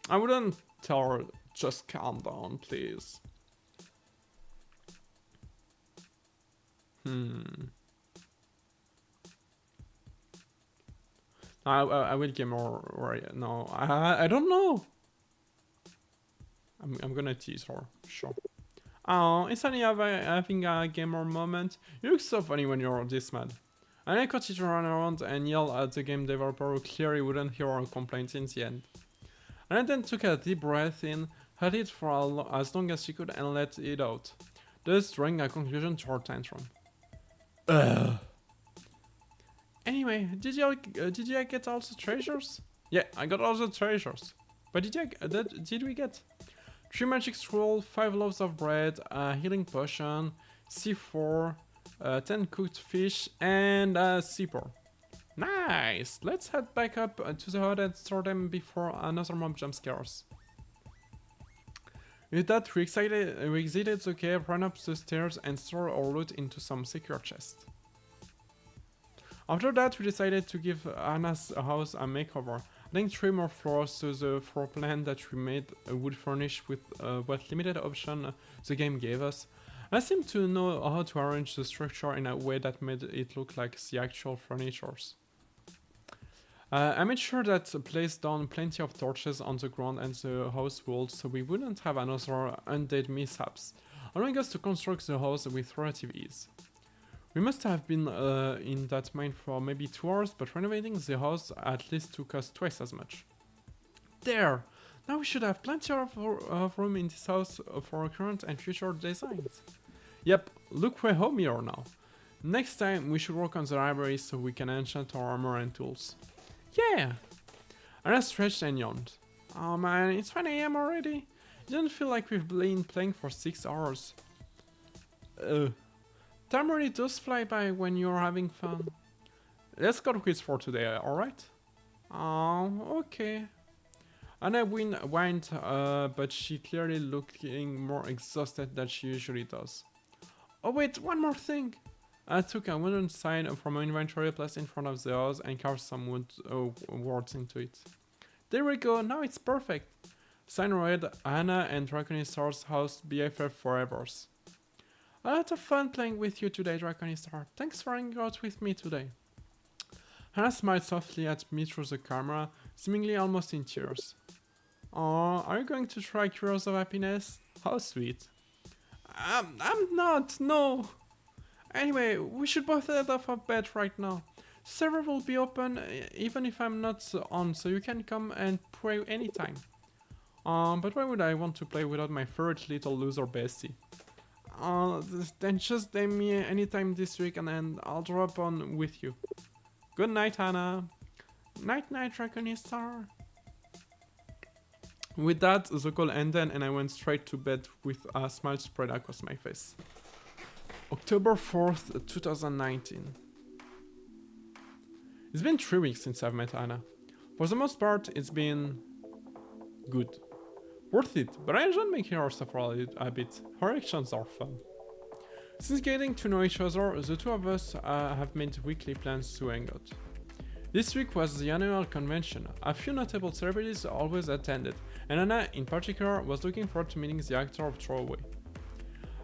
I wouldn't tell her, just calm down, please. I will get more right. No, I don't know. I'm gonna tease her, sure. Oh, it's only having a gamer moment. You look so funny when you're this mad. And I continued to run around and yell at the game developer who clearly wouldn't hear our complaints in the end. And I then took a deep breath in, held it for as long as she could and let it out, thus drawing a conclusion to her tantrum. Ugh. Anyway, did you get all the treasures? Yeah, I got all the treasures. But did we get 3 magic scrolls, 5 loaves of bread, a healing potion, C4, 10 cooked fish, and a C4. Nice! Let's head back up to the hut and store them before another mob jump scares. With that, we exited the cave, ran up the stairs, and stored our loot into some secure chests. After that, we decided to give Anna's house a makeover, adding 3 more floors to the floor plan that we made would furnish with what limited option the game gave us. I seemed to know how to arrange the structure in a way that made it look like the actual furnitures. I made sure that placed down plenty of torches on the ground and the house walls so we wouldn't have another undead mishaps, allowing us to construct the house with relative ease. We must have been in that mine for maybe 2 hours, but renovating the house at least took us twice as much. There! Now we should have plenty of room in this house for current and future designs. Yep, look where home we are now. Next time we should work on the library so we can enchant our armor and tools. Yeah! Anna stretched and yawned. Oh man, it's 5 AM already? It doesn't feel like we've been playing for 6 hours. Time really does fly by when you're having fun. Let's cut quits for today, alright? Oh, okay. Anna whined, but she clearly looking more exhausted than she usually does. Oh wait, one more thing! I took a wooden sign from my inventory placed in front of the house and carved some wood words into it. There we go, now it's perfect! Sign read, Hana and Draconistar's house BFF forevers. A lot of fun playing with you today, Draconistar. Thanks for hanging out with me today. Hana smiled softly at me through the camera, seemingly almost in tears. Aw, are you going to try Cures of Happiness? How sweet. I'm not, no! Anyway, we should both head off of bed right now. Server will be open even if I'm not on, so you can come and pray anytime. But why would I want to play without my favorite little loser bestie? Then just DM me anytime this week and then I'll drop on with you. Good night, Hana. Night night, Draconistar. With that, the call ended and I went straight to bed with a smile spread across my face. October 4th, 2019. It's been 3 weeks since I've met Hana. For the most part, it's been good. Worth it, but I enjoyed making her suffer a bit. Her actions are fun. Since getting to know each other, the two of us have made weekly plans to hang out. This week was the annual convention. A few notable celebrities always attended, and Anna in particular was looking forward to meeting the actor of Throwaway.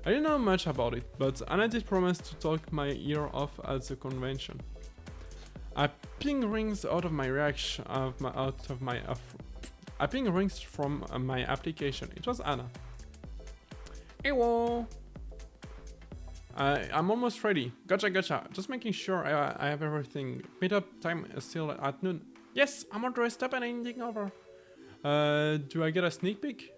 I didn't know much about it, but Anna did promise to talk my ear off at the convention. I ping rings out of my reaction I ping rings from my application. It was Anna. Ewo! I'm almost ready. Gotcha. Just making sure I have everything. Meetup time is still at noon. Yes, I'm all dressed up and ending over. Do I get a sneak peek?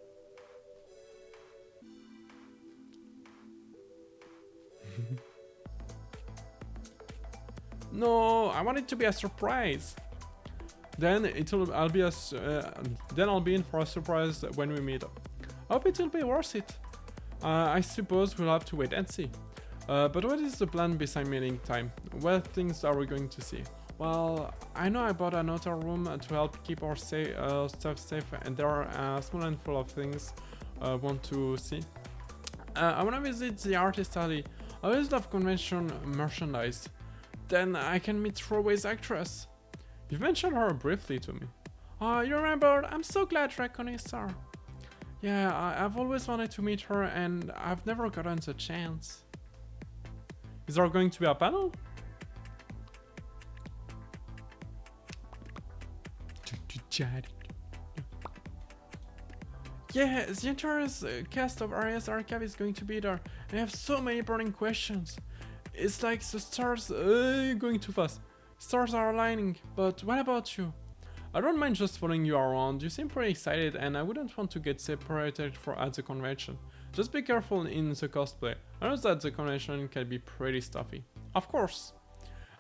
No, I want it to be a surprise. Then I'll be in for a surprise when we meet up. I hope it'll be worth it. I suppose we'll have to wait and see. But what is the plan beside meeting time? What things are we going to see? Well, I know I bought another room to help keep our stuff safe, and there are a small handful of things I want to see. I want to visit the artist alley. I always love convention merchandise. Then I can meet Throwaway's actress. You've mentioned her briefly to me. Oh, you remember? I'm so glad, Draconistar. Yeah, I've always wanted to meet her, and I've never gotten the chance. Is there going to be a panel? Yeah, the entire cast of RS Archive is going to be there. I have so many burning questions. It's like the stars going too fast. Stars are aligning, but what about you? I don't mind just following you around. You seem pretty excited, and I wouldn't want to get separated at the convention. Just be careful in the cosplay. I know that the convention can be pretty stuffy. Of course.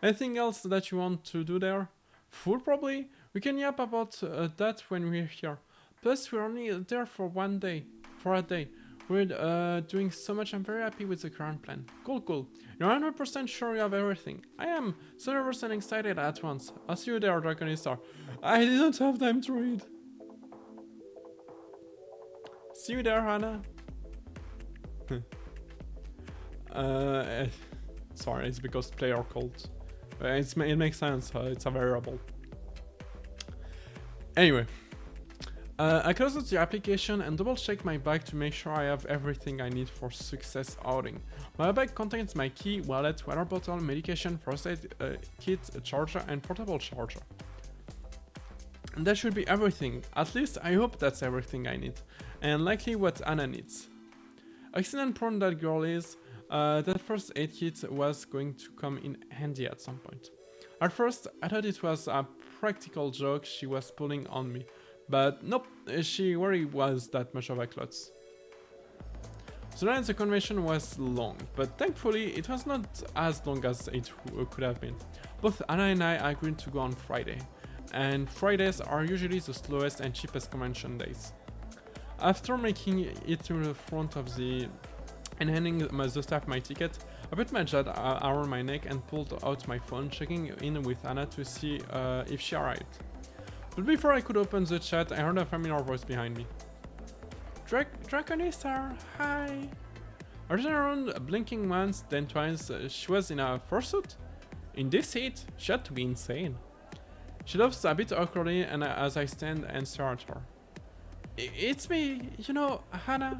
Anything else that you want to do there? Food probably? We can yap about that when we're here. Plus, we're only there for a day. We're doing so much. I'm very happy with the current plan. Cool. You're 100% sure you have everything. I am 100% excited at once. I'll see you there, Draconistar. I didn't have time to read. See you there, Hana. Sorry, it's because player called. It makes sense. It's a variable. Anyway. I closed the application and double checked my bag to make sure I have everything I need for success outing. My bag contains my key, wallet, water bottle, medication, first aid kit, a charger and portable charger. And that should be everything. At least I hope that's everything I need. And likely what Anna needs. Accident prone that girl is, that first aid kit was going to come in handy at some point. At first I thought it was a practical joke she was pulling on me. But nope, she really was that much of a klutz. So then the convention was long, but thankfully it was not as long as it could have been. Both Anna and I agreed to go on Friday, and Fridays are usually the slowest and cheapest convention days. After making it to the front of and handing the staff my ticket, I put my jet around my neck and pulled out my phone, checking in with Anna to see if she arrived. But before I could open the chat, I heard a familiar voice behind me. Draconistar, hi! I turned around, blinking once, then twice. She was in a fursuit? In this heat? She had to be insane. She laughs a bit awkwardly and as I stand and stare at her. It's me, you know, Hana.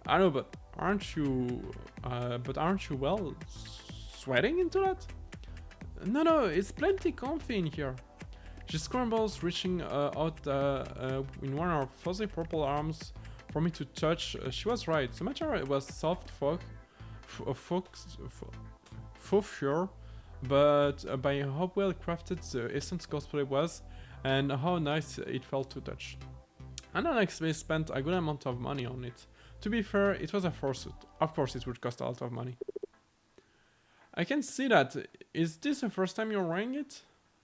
I know, but aren't you well sweating into that? No, it's plenty comfy in here. She scrambles, reaching out in one of her fuzzy purple arms for me to touch. She was right. The material was soft faux fur, but by how well crafted the Essence cosplay was and how nice it felt to touch. Anna actually spent a good amount of money on it. To be fair, it was a fursuit. Of course it would cost a lot of money. I can see that. Is this the first time you're wearing it?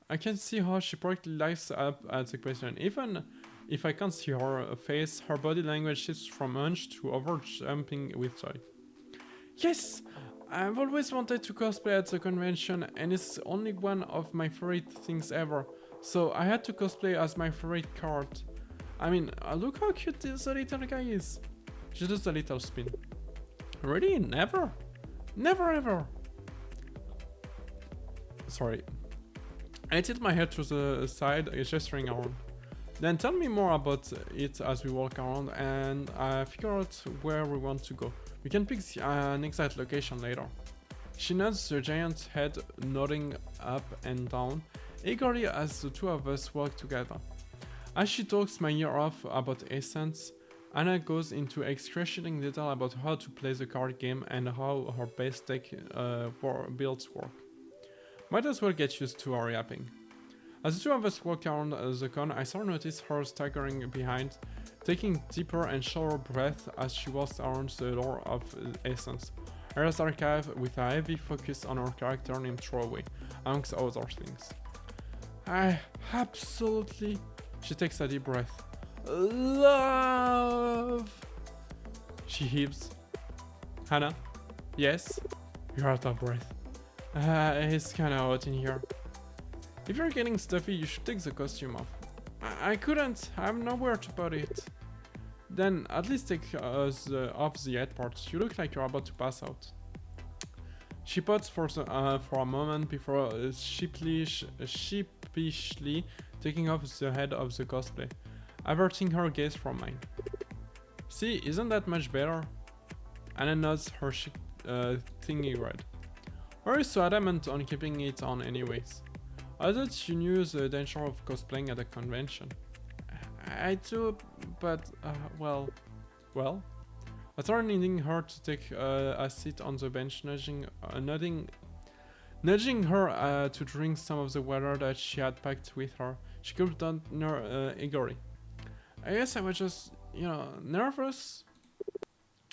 I can see how she practically lights up at the question. Even if I can't see her face, her body language shifts from hunch to over-jumping with joy. Yes! I've always wanted to cosplay at the convention, and it's only one of my favorite things ever. So I had to cosplay as my favorite card. I mean, look how cute this little guy is. She does a little spin. Really? Never? Never ever. Sorry. I tilt my head to the side, gesturing around. Then tell me more about it as we walk around and figure out where we want to go. We can pick an exact location later. She nods her giant head, nodding up and down, eagerly as the two of us walk together. As she talks my ear off about Essence, Anna goes into excruciating detail about how to play the card game and how her base deck builds work. Might as well get used to her yapping. As the two of us walk around the con, I start to notice her staggering behind, taking deeper and shallower breath as she walks around the door of Essence. Her archive with a heavy focus on her character named Throwaway, amongst other things. I absolutely... She takes a deep breath. Love! She heaves. Hana? Yes? You're out of breath. It's kinda hot in here. If you're getting stuffy, you should take the costume off. I couldn't. I have no word to put it. Then at least take off the head part. You look like you're about to pass out. She pauses for a moment before sheepishly taking off the head of the cosplay, averting her gaze from mine. See, isn't that much better? Anna nods her chic thingy red. Why are you so adamant on keeping it on anyways? I thought you knew the danger of cosplaying at a convention. I do, but, well... I started needing her to take a seat on the bench, nudging her to drink some of the water that she had packed with her. She gulped down eagerly. I guess I was just, nervous.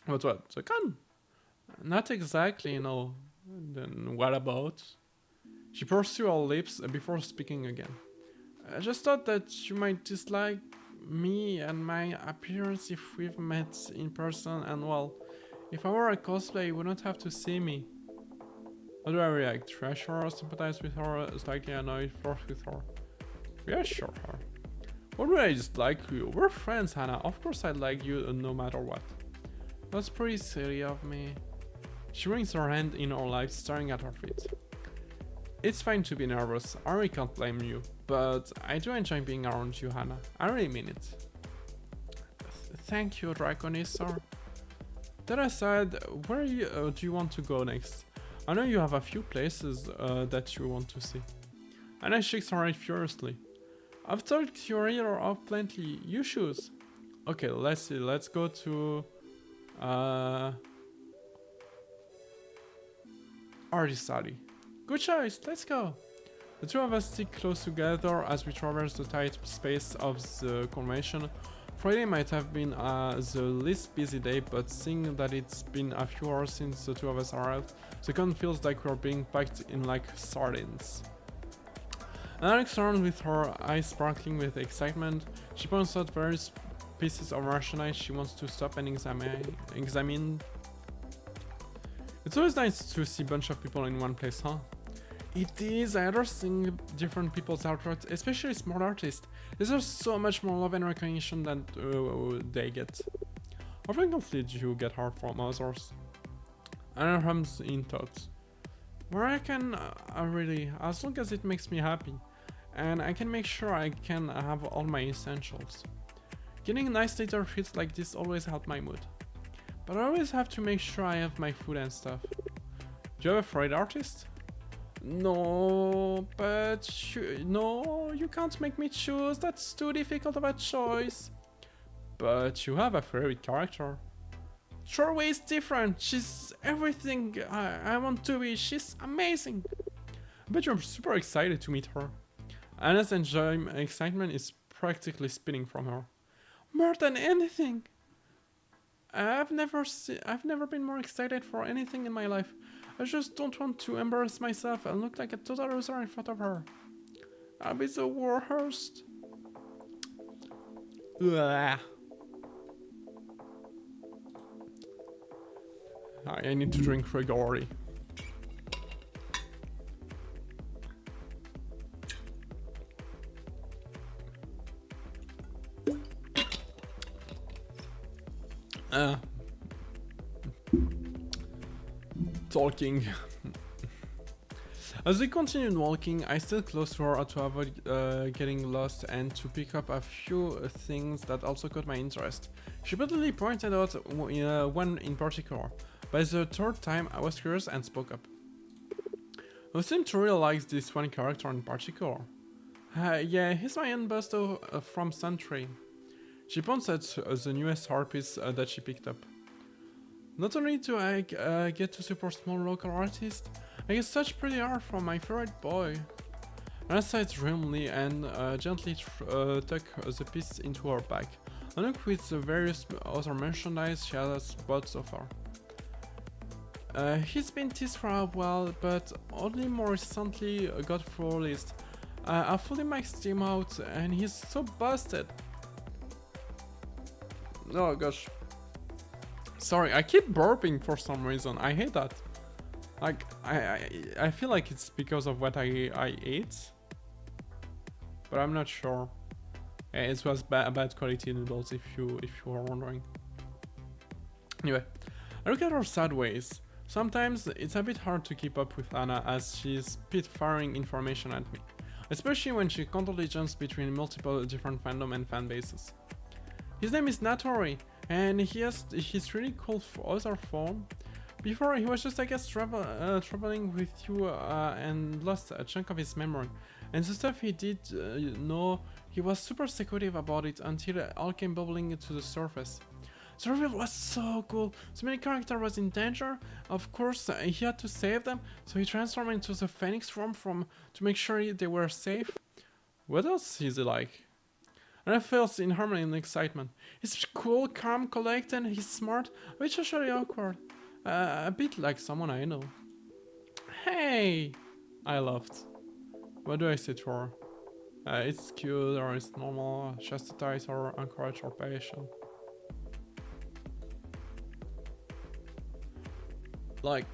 But what? The con? Not exactly, no. Then what about? She pursed her lips before speaking again. I just thought that you might dislike me and my appearance if we've met in person, and well, if I were a cosplay, you wouldn't have to see me. How do I react? Reassure her, sympathize with her, slightly annoyed, flirt with her? Reassure her. What would I dislike you? We're friends, Hannah. Of course I'd like you no matter what. That's pretty silly of me. She wrings her hand in her lap, staring at her feet. It's fine to be nervous, I really can't blame you, but I do enjoy being around you, Hannah. I really mean it. Thank you, Draconissor. That aside, where do you want to go next? I know you have a few places that you want to see. Anna shakes her head furiously. I've talked your ear off plenty, you choose. Okay, let's see, let's go to... Artisati. Good choice, let's go. The two of us stick close together as we traverse the tight space of the convention. Friday might have been the least busy day, but seeing that it's been a few hours since the two of us arrived, the con feels like we're being packed in like sardines. Anna looks around with her eyes sparkling with excitement. She points out various pieces of merchandise she wants to stop and examine. It's always nice to see a bunch of people in one place, huh? It is. I adore seeing different people's artwork, especially small artists. There's so much more love and recognition than they get. How frequently do you get hard from others? Anna hums in thought. Where I can, really, as long as it makes me happy. And I can make sure I can have all my essentials. Getting nice little treats like this always help my mood. But I always have to make sure I have my food and stuff. Do you have a favorite artist? No, but no, you can't make me choose. That's too difficult of a choice. But you have a favorite character. Throwaway is different. She's everything I want to be. She's amazing. I bet you're super excited to meet her. Anna's excitement is practically spinning from her. More than anything. I've never been more excited for anything in my life. I just don't want to embarrass myself and look like a total loser in front of her. I'll be the worst. Ugh. I need to drink regularly. talking. As we continued walking, I stayed close to her to avoid getting lost and to pick up a few things that also caught my interest. She repeatedly pointed out one in particular. By the third time, I was curious and spoke up. I seem to really like this one character in particular. Yeah, he's my Busto from Sentry. She points at the newest harpies that she picked up. Not only do I get to support small local artists, I get such pretty art from my favorite boy. I sighed dreamily and gently tuck the piece into her bag, along with the various other merchandise she has bought so far. He's been teased for a while, but only more recently got full list. I fully maxed him out and he's so busted. Oh gosh. Sorry, I keep burping for some reason. I hate that. Like, I feel like it's because of what I ate. But I'm not sure. It was bad quality noodles if you were wondering. Anyway, I look at her sideways. Sometimes it's a bit hard to keep up with Hana as she's spit-firing information at me. Especially when she constantly jumps between multiple different fandom and fan bases. His name is Natori, and he's really cool for other form. Before he was just, I guess, traveling with you and lost a chunk of his memory. And the stuff he did know, he was super secretive about it until it all came bubbling to the surface. The reveal was so cool. So many character was in danger. Of course, he had to save them, so he transformed into the Phoenix form to make sure they were safe. What else is he like? And I felt in harmony and excitement. He's cool, calm, collected, he's smart, a bit socially awkward. A bit like someone I know. Hey! I laughed. What do I say to her? It's cute, or it's normal, chastise or encourage her passion. Like,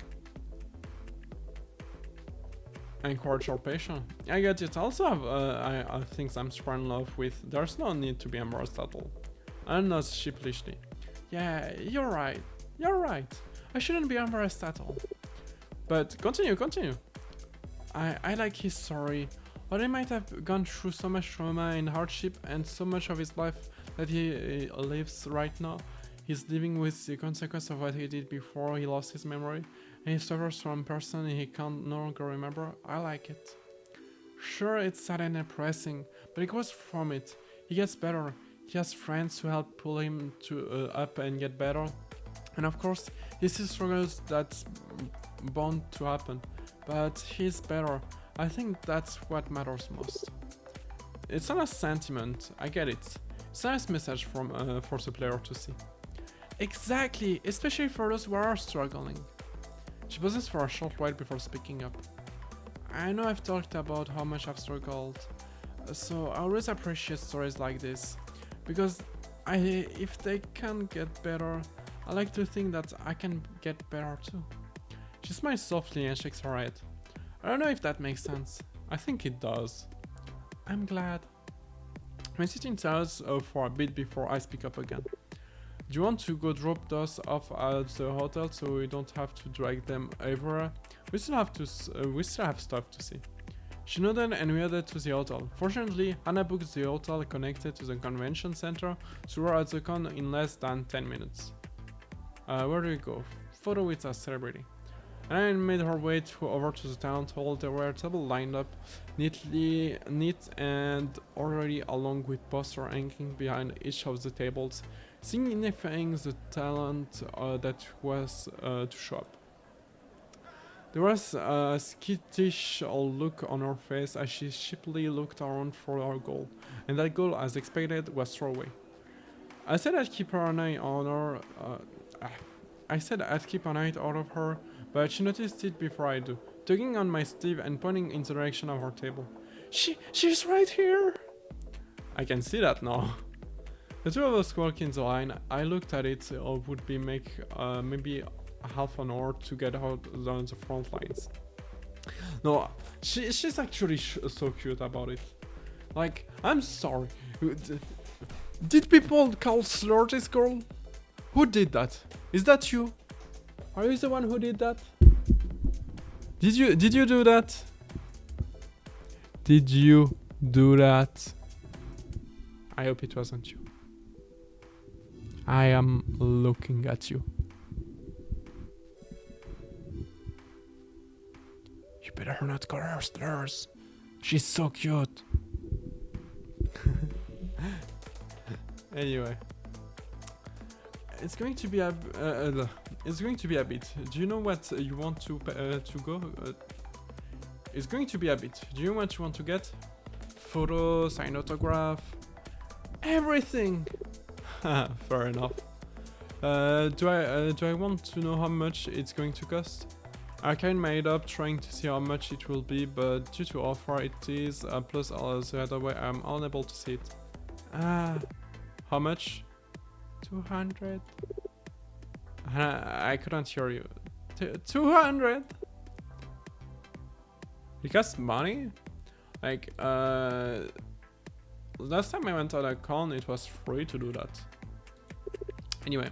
encourage her passion. I get it. Also, I think I'm super in love with. There's no need to be embarrassed at all. I'm not sheepishly. Yeah, you're right. You're right. I shouldn't be embarrassed at all. But continue. I like his story. But he might have gone through so much trauma and hardship and so much of his life that he lives right now. He's living with the consequence of what he did before he lost his memory, and he suffers from a person he can't no longer remember. I like it. Sure, it's sad and depressing, but he goes from it. He gets better. He has friends who help pull him up and get better. And of course, he still struggles that's bound to happen. But he's better. I think that's what matters most. It's not a sentiment, I get it. It's a nice message for the player to see. Exactly, especially for those who are struggling. She pauses for a short while before speaking up. I know I've talked about how much I've struggled, so I always appreciate stories like this, because if they can get better, I like to think that I can get better too. She smiles softly and shakes her head. I don't know if that makes sense. I think it does. I'm glad. We sit in silence for a bit before I speak up again. Do you want to go drop those off at the hotel so we don't have to drag them everywhere? We still have stuff to see. She nodded and we headed to the hotel. Fortunately, Hana booked the hotel connected to the convention center, so we're at the con in less than 10 minutes. Where do we go? Photo with a celebrity. Hana made her way over to the town hall. There were tables lined up, neat and orderly, along with posters hanging behind each of the tables, signifying the talent that was to show up. There was a skittish look on her face as she sheepishly looked around for her goal, and that goal, as expected, was throwaway. I said I'd keep an eye on her. Out of her, but she noticed it before I do, tugging on my sleeve and pointing in the direction of her table. She's right here! I can see that now. The two of us walked in the line. I looked at it. It would be maybe half an hour to get out on the front lines. No, she's actually so cute about it. Like, I'm sorry. Did people call slur this girl? Who did that? Is that you? Are you the one who did that? Did you do that? Did you do that? I hope it wasn't you. I am looking at you. You better not go upstairs. She's so cute. Anyway, it's going to be a bit. Do you know what you want to go? It's going to be a bit. Do you know what you want to get? Photos, sign autograph, everything. Fair enough. Do I want to know how much it's going to cost? I kind made up trying to see how much it will be, but due to how far it is, plus all the other way, I'm unable to see it. How much? 200? I couldn't hear you. 200? It costs money? Like, last time I went to a con, it was free to do that. Anyway,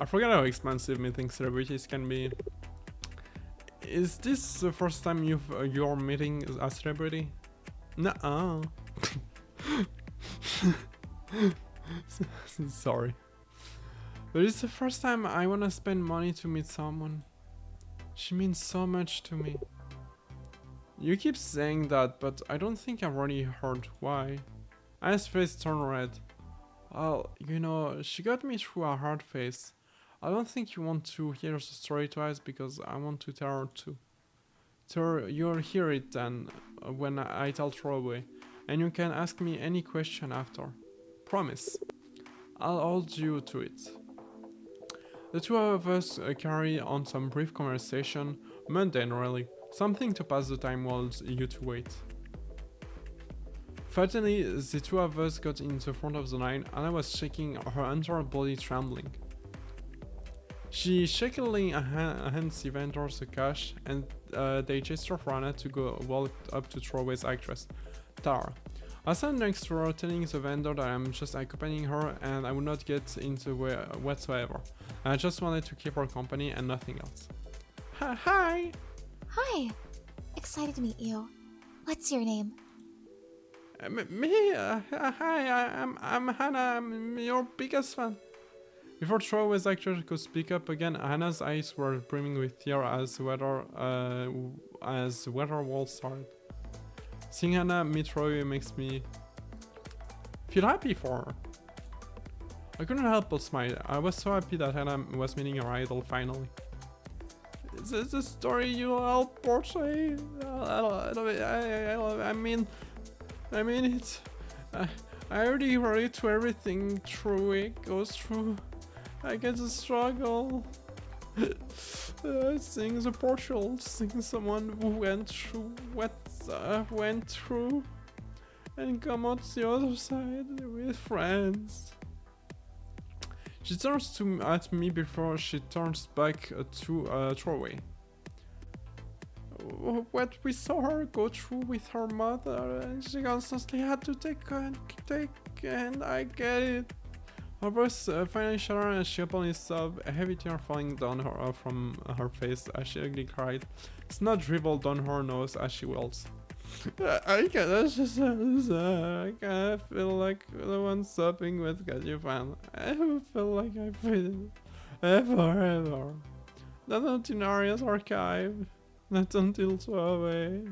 I forget how expensive meeting celebrities can be. Is this the first time you're meeting a celebrity? Nuh-uh. Sorry. But it's the first time I wanna spend money to meet someone. She means so much to me. You keep saying that, but I don't think I've already heard why. Anna's face turned red. Well, you know, she got me through a hard phase. I don't think you want to hear the story twice because I want to tell her too. You'll hear it then when I tell Throwaway, and you can ask me any question after. Promise. I'll hold you to it. The two of us carry on some brief conversation, mundane really, something to pass the time while you two wait. Finally, the two of us got in the front of the line and I was shaking, her entire body trembling. She shakily hands the vendors the cash and they gesture for Hana to go walk up to Throwaway's actress, Tara. I stand next to her telling the vendor that I'm just accompanying her and I would not get into the way whatsoever. I just wanted to keep her company and nothing else. Hi! Hi. Excited to meet you. What's your name? Me? Hi, I'm Hana, I'm your biggest fan. Before Throwaway's actor could speak up again, Hana's eyes were brimming with tears as the weather wall started. Seeing Hana meet Throwaway makes me feel happy for her. I couldn't help but smile. I was so happy that Hana was meeting her idol finally. Is this the story you all portray? I mean it's... I already relate to everything Throwaway goes through. I get the struggle. Seeing the portal, seeing someone who went through what went through and come out the other side with friends. She turns at me before she turns back to Throwaway. What we saw her go through with her mother, and she constantly had to take, and I get it. Her voice finally shut her and she opened his sob, a heavy tear falling down from her face as she ugly cried. Snot dribbled down her nose as she wails. I kinda feel like the one sobbing with Got Fan. I don't feel like I've been ever. Not until Aria's archive. Not until Throwaway.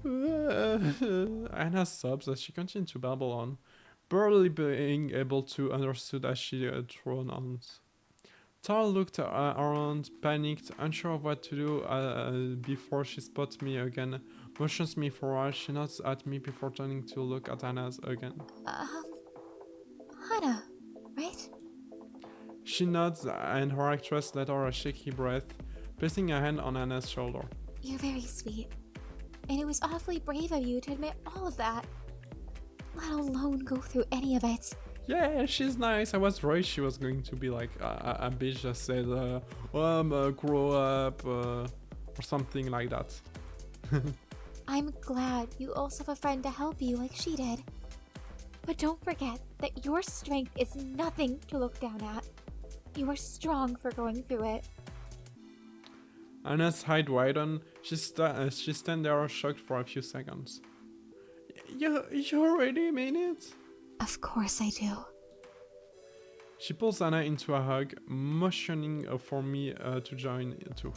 Anna sobs as she continued to babble on, barely being able to understand as she droned on. Tara looked around, panicked, unsure of what to do before she spots me again, motions me forward, she nods at me before turning to look at Anna again. Hana, right? She nods and her actress let out a shaky breath, placing a hand on Anna's shoulder. You're very sweet. And it was awfully brave of you to admit all of that. Let alone go through any of it. Yeah, she's nice. I was worried she was going to be like a bitch that said, grow up, or something like that. I'm glad you also have a friend to help you like she did. But don't forget that your strength is nothing to look down at. You are strong for going through it. Anna's eyes widen. She stands there shocked for a few seconds. You really mean it? Of course I do. She pulls Anna into a hug, motioning for me to join too.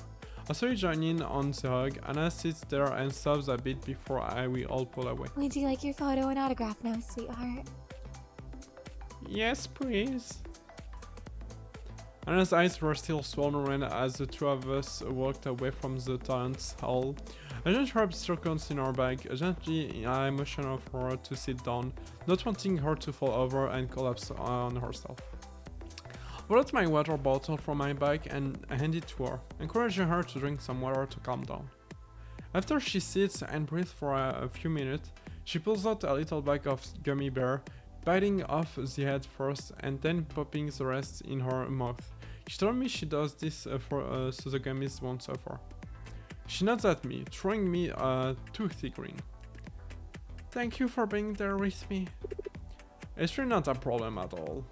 After we join in on the hug, Anna sits there and sobs a bit before we all pull away. Would you like your photo and autograph now, sweetheart? Yes, please. Anna's eyes were still swollen as the two of us walked away from the dance hall. I just rubbed circles in her back. Gently, I motioned for her to sit down, not wanting her to fall over and collapse on herself. I brought my water bottle from my bag and handed it to her, encouraging her to drink some water to calm down. After she sits and breathes for a few minutes, she pulls out a little bag of gummy bear, biting off the head first and then popping the rest in her mouth. She told me she does this so the gummies won't suffer. She nods at me, throwing me a toothy grin. Thank you for being there with me. It's really not a problem at all.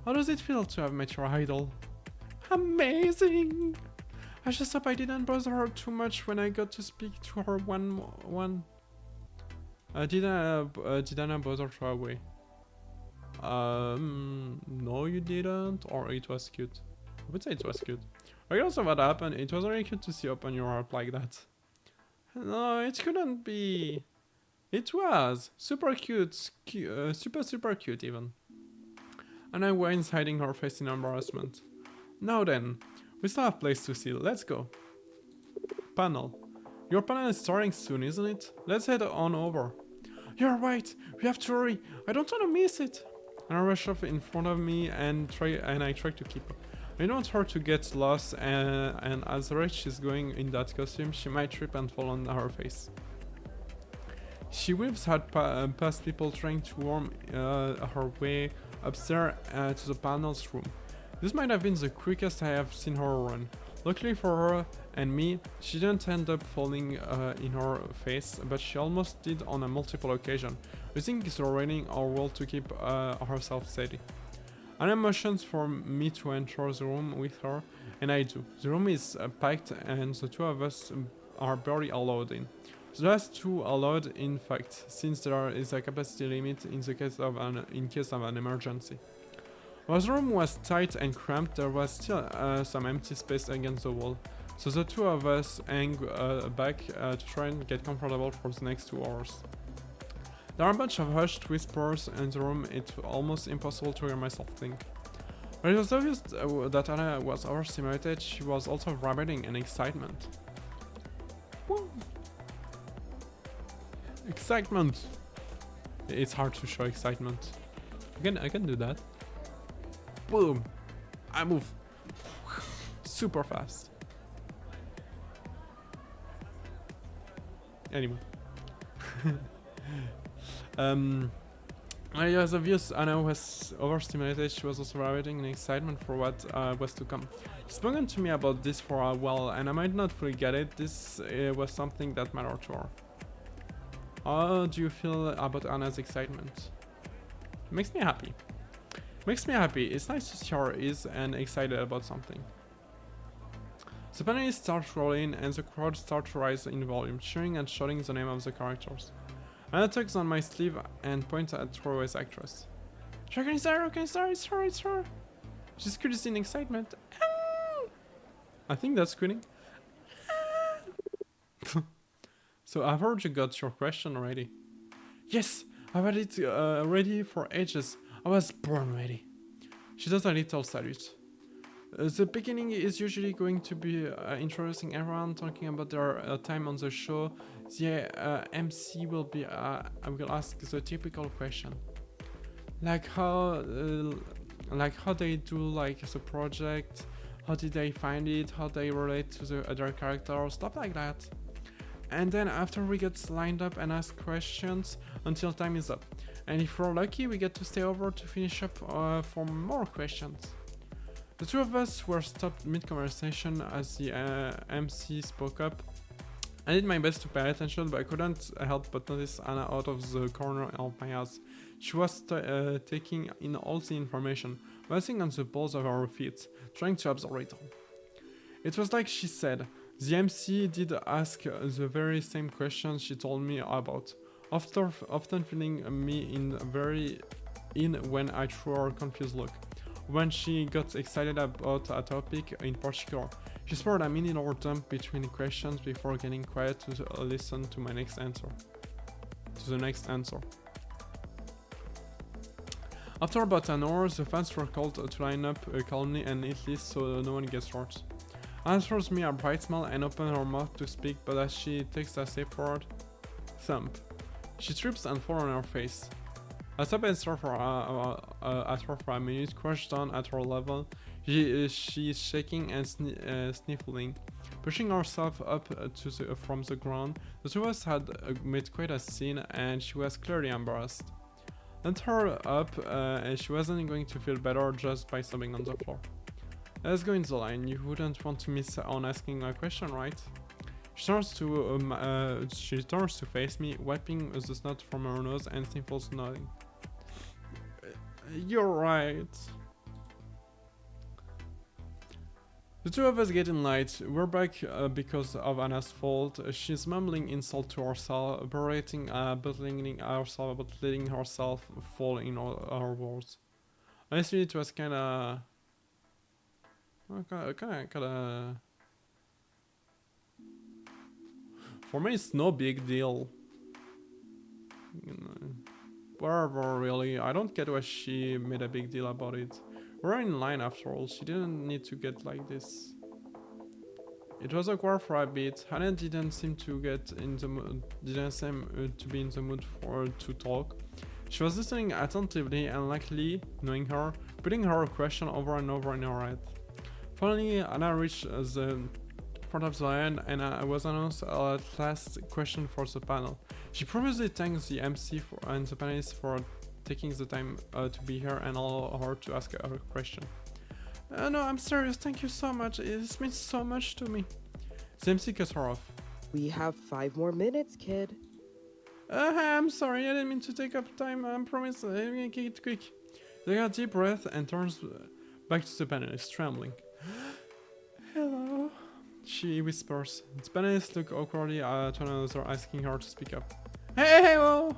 How does it feel to have met your idol? Amazing! I just hope I didn't bother her too much when I got to speak to her one. Did Anna bother her away? No you didn't, or it was cute. I would say it was cute. Regardless of what happened, it was really cute to see open your heart like that. No, it couldn't be. It was super cute, super cute even. Anna whines, hiding her face in embarrassment. Now then, we still have place to see, let's go. Panel. Your panel is starting soon, isn't it? Let's head on over. You're right, we have to hurry, I don't want to miss it. Anna rushed off in front of me and I tried to keep up. I don't want her to get lost and as the rate she's going in that costume, she might trip and fall on her face. She whips past people trying to worm her way upstairs to the panel's room. This might have been the quickest I have seen her run. Luckily for her and me, she didn't end up falling in her face, but she almost did on a multiple occasion, using the raining or wall to keep herself steady. Anna motions for me to enter the room with her, and I do. The room is packed and the two of us are barely allowed in. The last two allowed, in fact, since there is a capacity limit in case of an emergency. While the room was tight and cramped, there was still some empty space against the wall, so the two of us hang back to try and get comfortable for the next 2 hours. There are a bunch of hushed whispers in the room, it's almost impossible to hear myself think. But it was obvious that Anna was overstimulated, she was also vibrating in excitement. Woo. Excitement! It's hard to show excitement. I can do that. Boom! I move super fast. Anyway. It was obvious Anna was overstimulated, she was also vibrating in excitement for what was to come. She's spoken to me about this for a while and I might not fully get it, this was something that mattered to her. How do you feel about Anna's excitement? It makes me happy. It's nice to see her is and excited about something. The panelists start rolling and the crowd starts to rise in volume, cheering and shouting the name of the characters. Anna tugs on my sleeve and points at Troy's actress. Organizer, it's her! She screams in excitement. I think that's screaming. So I've heard you got your question already. Yes, I've had it ready for ages. I was born ready. She does a little salute. The beginning is usually going to be introducing everyone, talking about their time on the show. The MC will be, I will ask the typical question. Like how they do like the project, how did they find it, how they relate to the other characters, stuff like that. And then after we get lined up and ask questions until time is up. And if we're lucky, we get to stay over to finish up for more questions. The two of us were stopped mid-conversation as the MC spoke up. I did my best to pay attention, but I couldn't help but notice Anna out of the corner of my eyes. She was taking in all the information, bouncing on the balls of our feet, trying to absorb it all. It was like she said. The MC did ask the very same questions she told me about, often feeling me in when I threw her a confused look. When she got excited about a topic in particular, she spared a minute or dump between questions before getting quiet to listen to my next answer. To the next answer. After about an hour, the fans were called to line up calmly and neatly so no one gets hurt. Anna throws me a bright smile and opens her mouth to speak, but as she takes a step forward, thump. She trips and falls on her face. I stop and stare at her for a minute, crouched down at her level. She's shaking and sniffling. Pushing herself up from the ground, the two of us had made quite a scene and she was clearly embarrassed. Let her up and she wasn't going to feel better just by stopping on the floor. Let's go in the line. You wouldn't want to miss on asking a question, right? She turns to face me, wiping the snot from her nose and sniffles, nodding. You're right. The two of us get in line. We're back because of Anna's fault. She's mumbling insult to herself, berating, belittling herself about letting herself fall in all her words. Honestly, it was kinda... For me, it's no big deal. Whatever, really. I don't get why she made a big deal about it. We're in line after all. She didn't need to get like this. It was awkward for a bit. Hana didn't seem to get in the mood. Didn't seem to be in the mood to talk. She was listening attentively and likely, knowing her, putting her question over and over in her head. Finally, Anna reached the front of the line and I was announced a last question for the panel. She previously thanked the MC and the panelists for taking the time to be here and allow her to ask a question. No, I'm serious, thank you so much, it means so much to me. The MC cut her off. We have 5 more minutes, kid. I'm sorry, I didn't mean to take up time, I promise, I'm gonna keep it quick. They got a deep breath and turns back to the panelist, trembling. Hello, she whispers. The panelists look awkwardly at one another, asking her to speak up. Hey, whoa!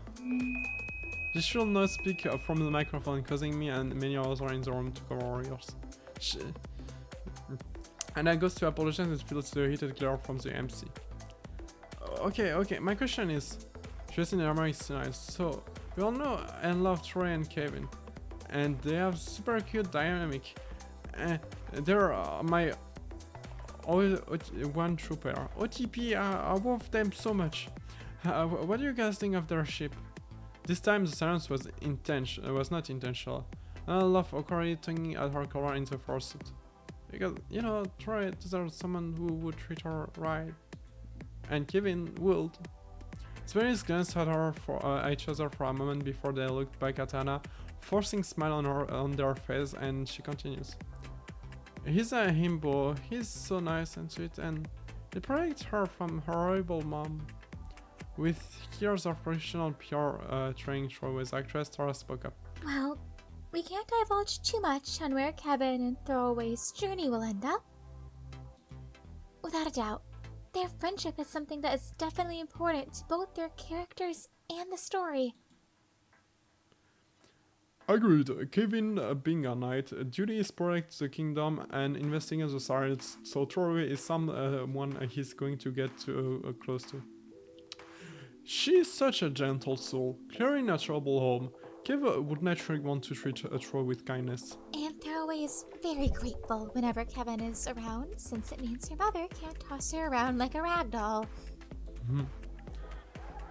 She should not speak from the microphone, causing me and many others in the room to cover our ears. And I goes to apologize and feels the heated glare from the MC. Okay, my question is, just in the American tonight, so we all know and love Troy and Kevin, and they have super cute dynamic. They're my one true pair. OTP, I love them so much. What do you guys think of their ship? This time the silence was not intentional. And I love Okari tugging at her collar in the first. Because, you know, Troy deserves someone who would treat her right. And Kevin would. Spanish glanced at her each other for a moment before they looked back at Anna, forcing a smile on their face, and she continues. He's a himbo, he's so nice and sweet, and it protects her from her horrible mom. With years of professional PR training, Troy was actress, Tara spoke up. Well, we can't divulge too much on where Kevin and Throwaway's journey will end up. Without a doubt, their friendship is something that is definitely important to both their characters and the story. Agreed. Kevin, being a knight, duty is protect the kingdom and investing in the science, so Throwaway is someone he's going to get close to. She's such a gentle soul, clearly in a troubled home. Kev would naturally want to treat Troy with kindness. And Throwaway is very grateful whenever Kevin is around, since it means her mother can't toss her around like a rag doll.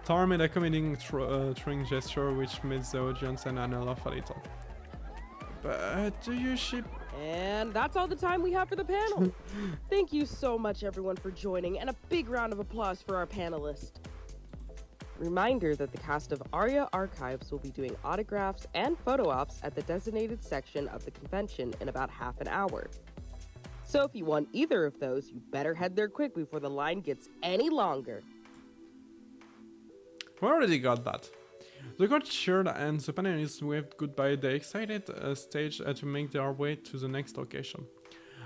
Tara made a comedic throwing gesture which made the audience and Anna laugh a little. But do you ship... And that's all the time we have for the panel. Thank you so much, everyone, for joining, and a big round of applause for our panelists. Reminder that the cast of Aria Archives will be doing autographs and photo ops at the designated section of the convention in about half an hour. So if you want either of those, you better head there quick before the line gets any longer. We already got that. The crowd cheered and the panelists waved goodbye. They excited stage to make their way to the next location.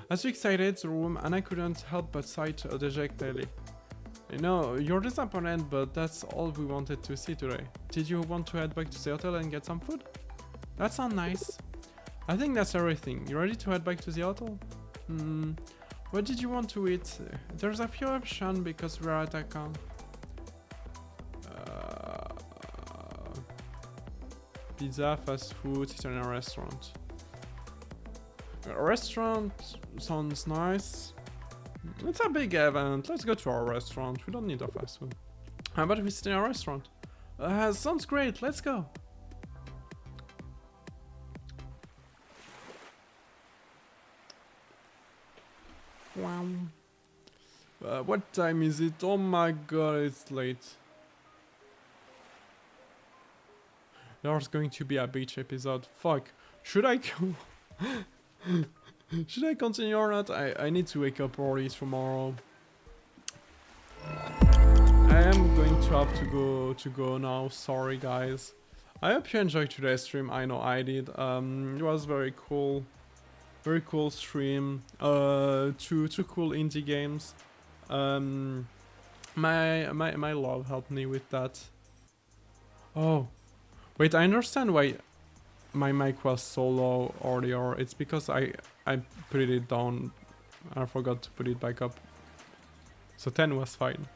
As you exited the room, Anna couldn't help but sigh dejectedly. You know, you're disappointed, but that's all we wanted to see today. Did you want to head back to the hotel and get some food? That sounds nice. I think that's everything. You ready to head back to the hotel? What did you want to eat? There's a few options because we're at a camp. Pizza, fast food, sit in a restaurant. A restaurant sounds nice. It's a big event. Let's go to our restaurant. We don't need a fast food. How about we sit in a restaurant? Sounds great. Let's go. Wow. What time is it? Oh my god, it's late. There's going to be a beach episode. Fuck. Should I go? Should I continue or not? I need to wake up early tomorrow. I am going to have to go now. Sorry guys. I hope you enjoyed today's stream. I know I did. It was very cool. Very cool stream. Two cool indie games. My love helped me with that. Oh. Wait, I understand why my mic was so low earlier. It's because I put it down. I forgot to put it back up. So 10 was fine.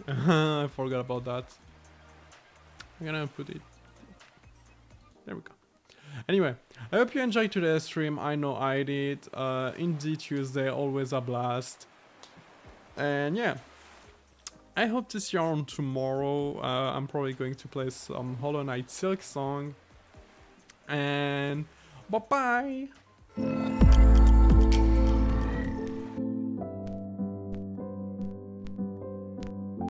I forgot about that. I'm gonna put it. There we go. Anyway, I hope you enjoyed today's stream. I know I did. Indie Tuesday, always a blast. And yeah. I hope to see you on tomorrow. I'm probably going to play some Hollow Knight Silk Song. And bye bye!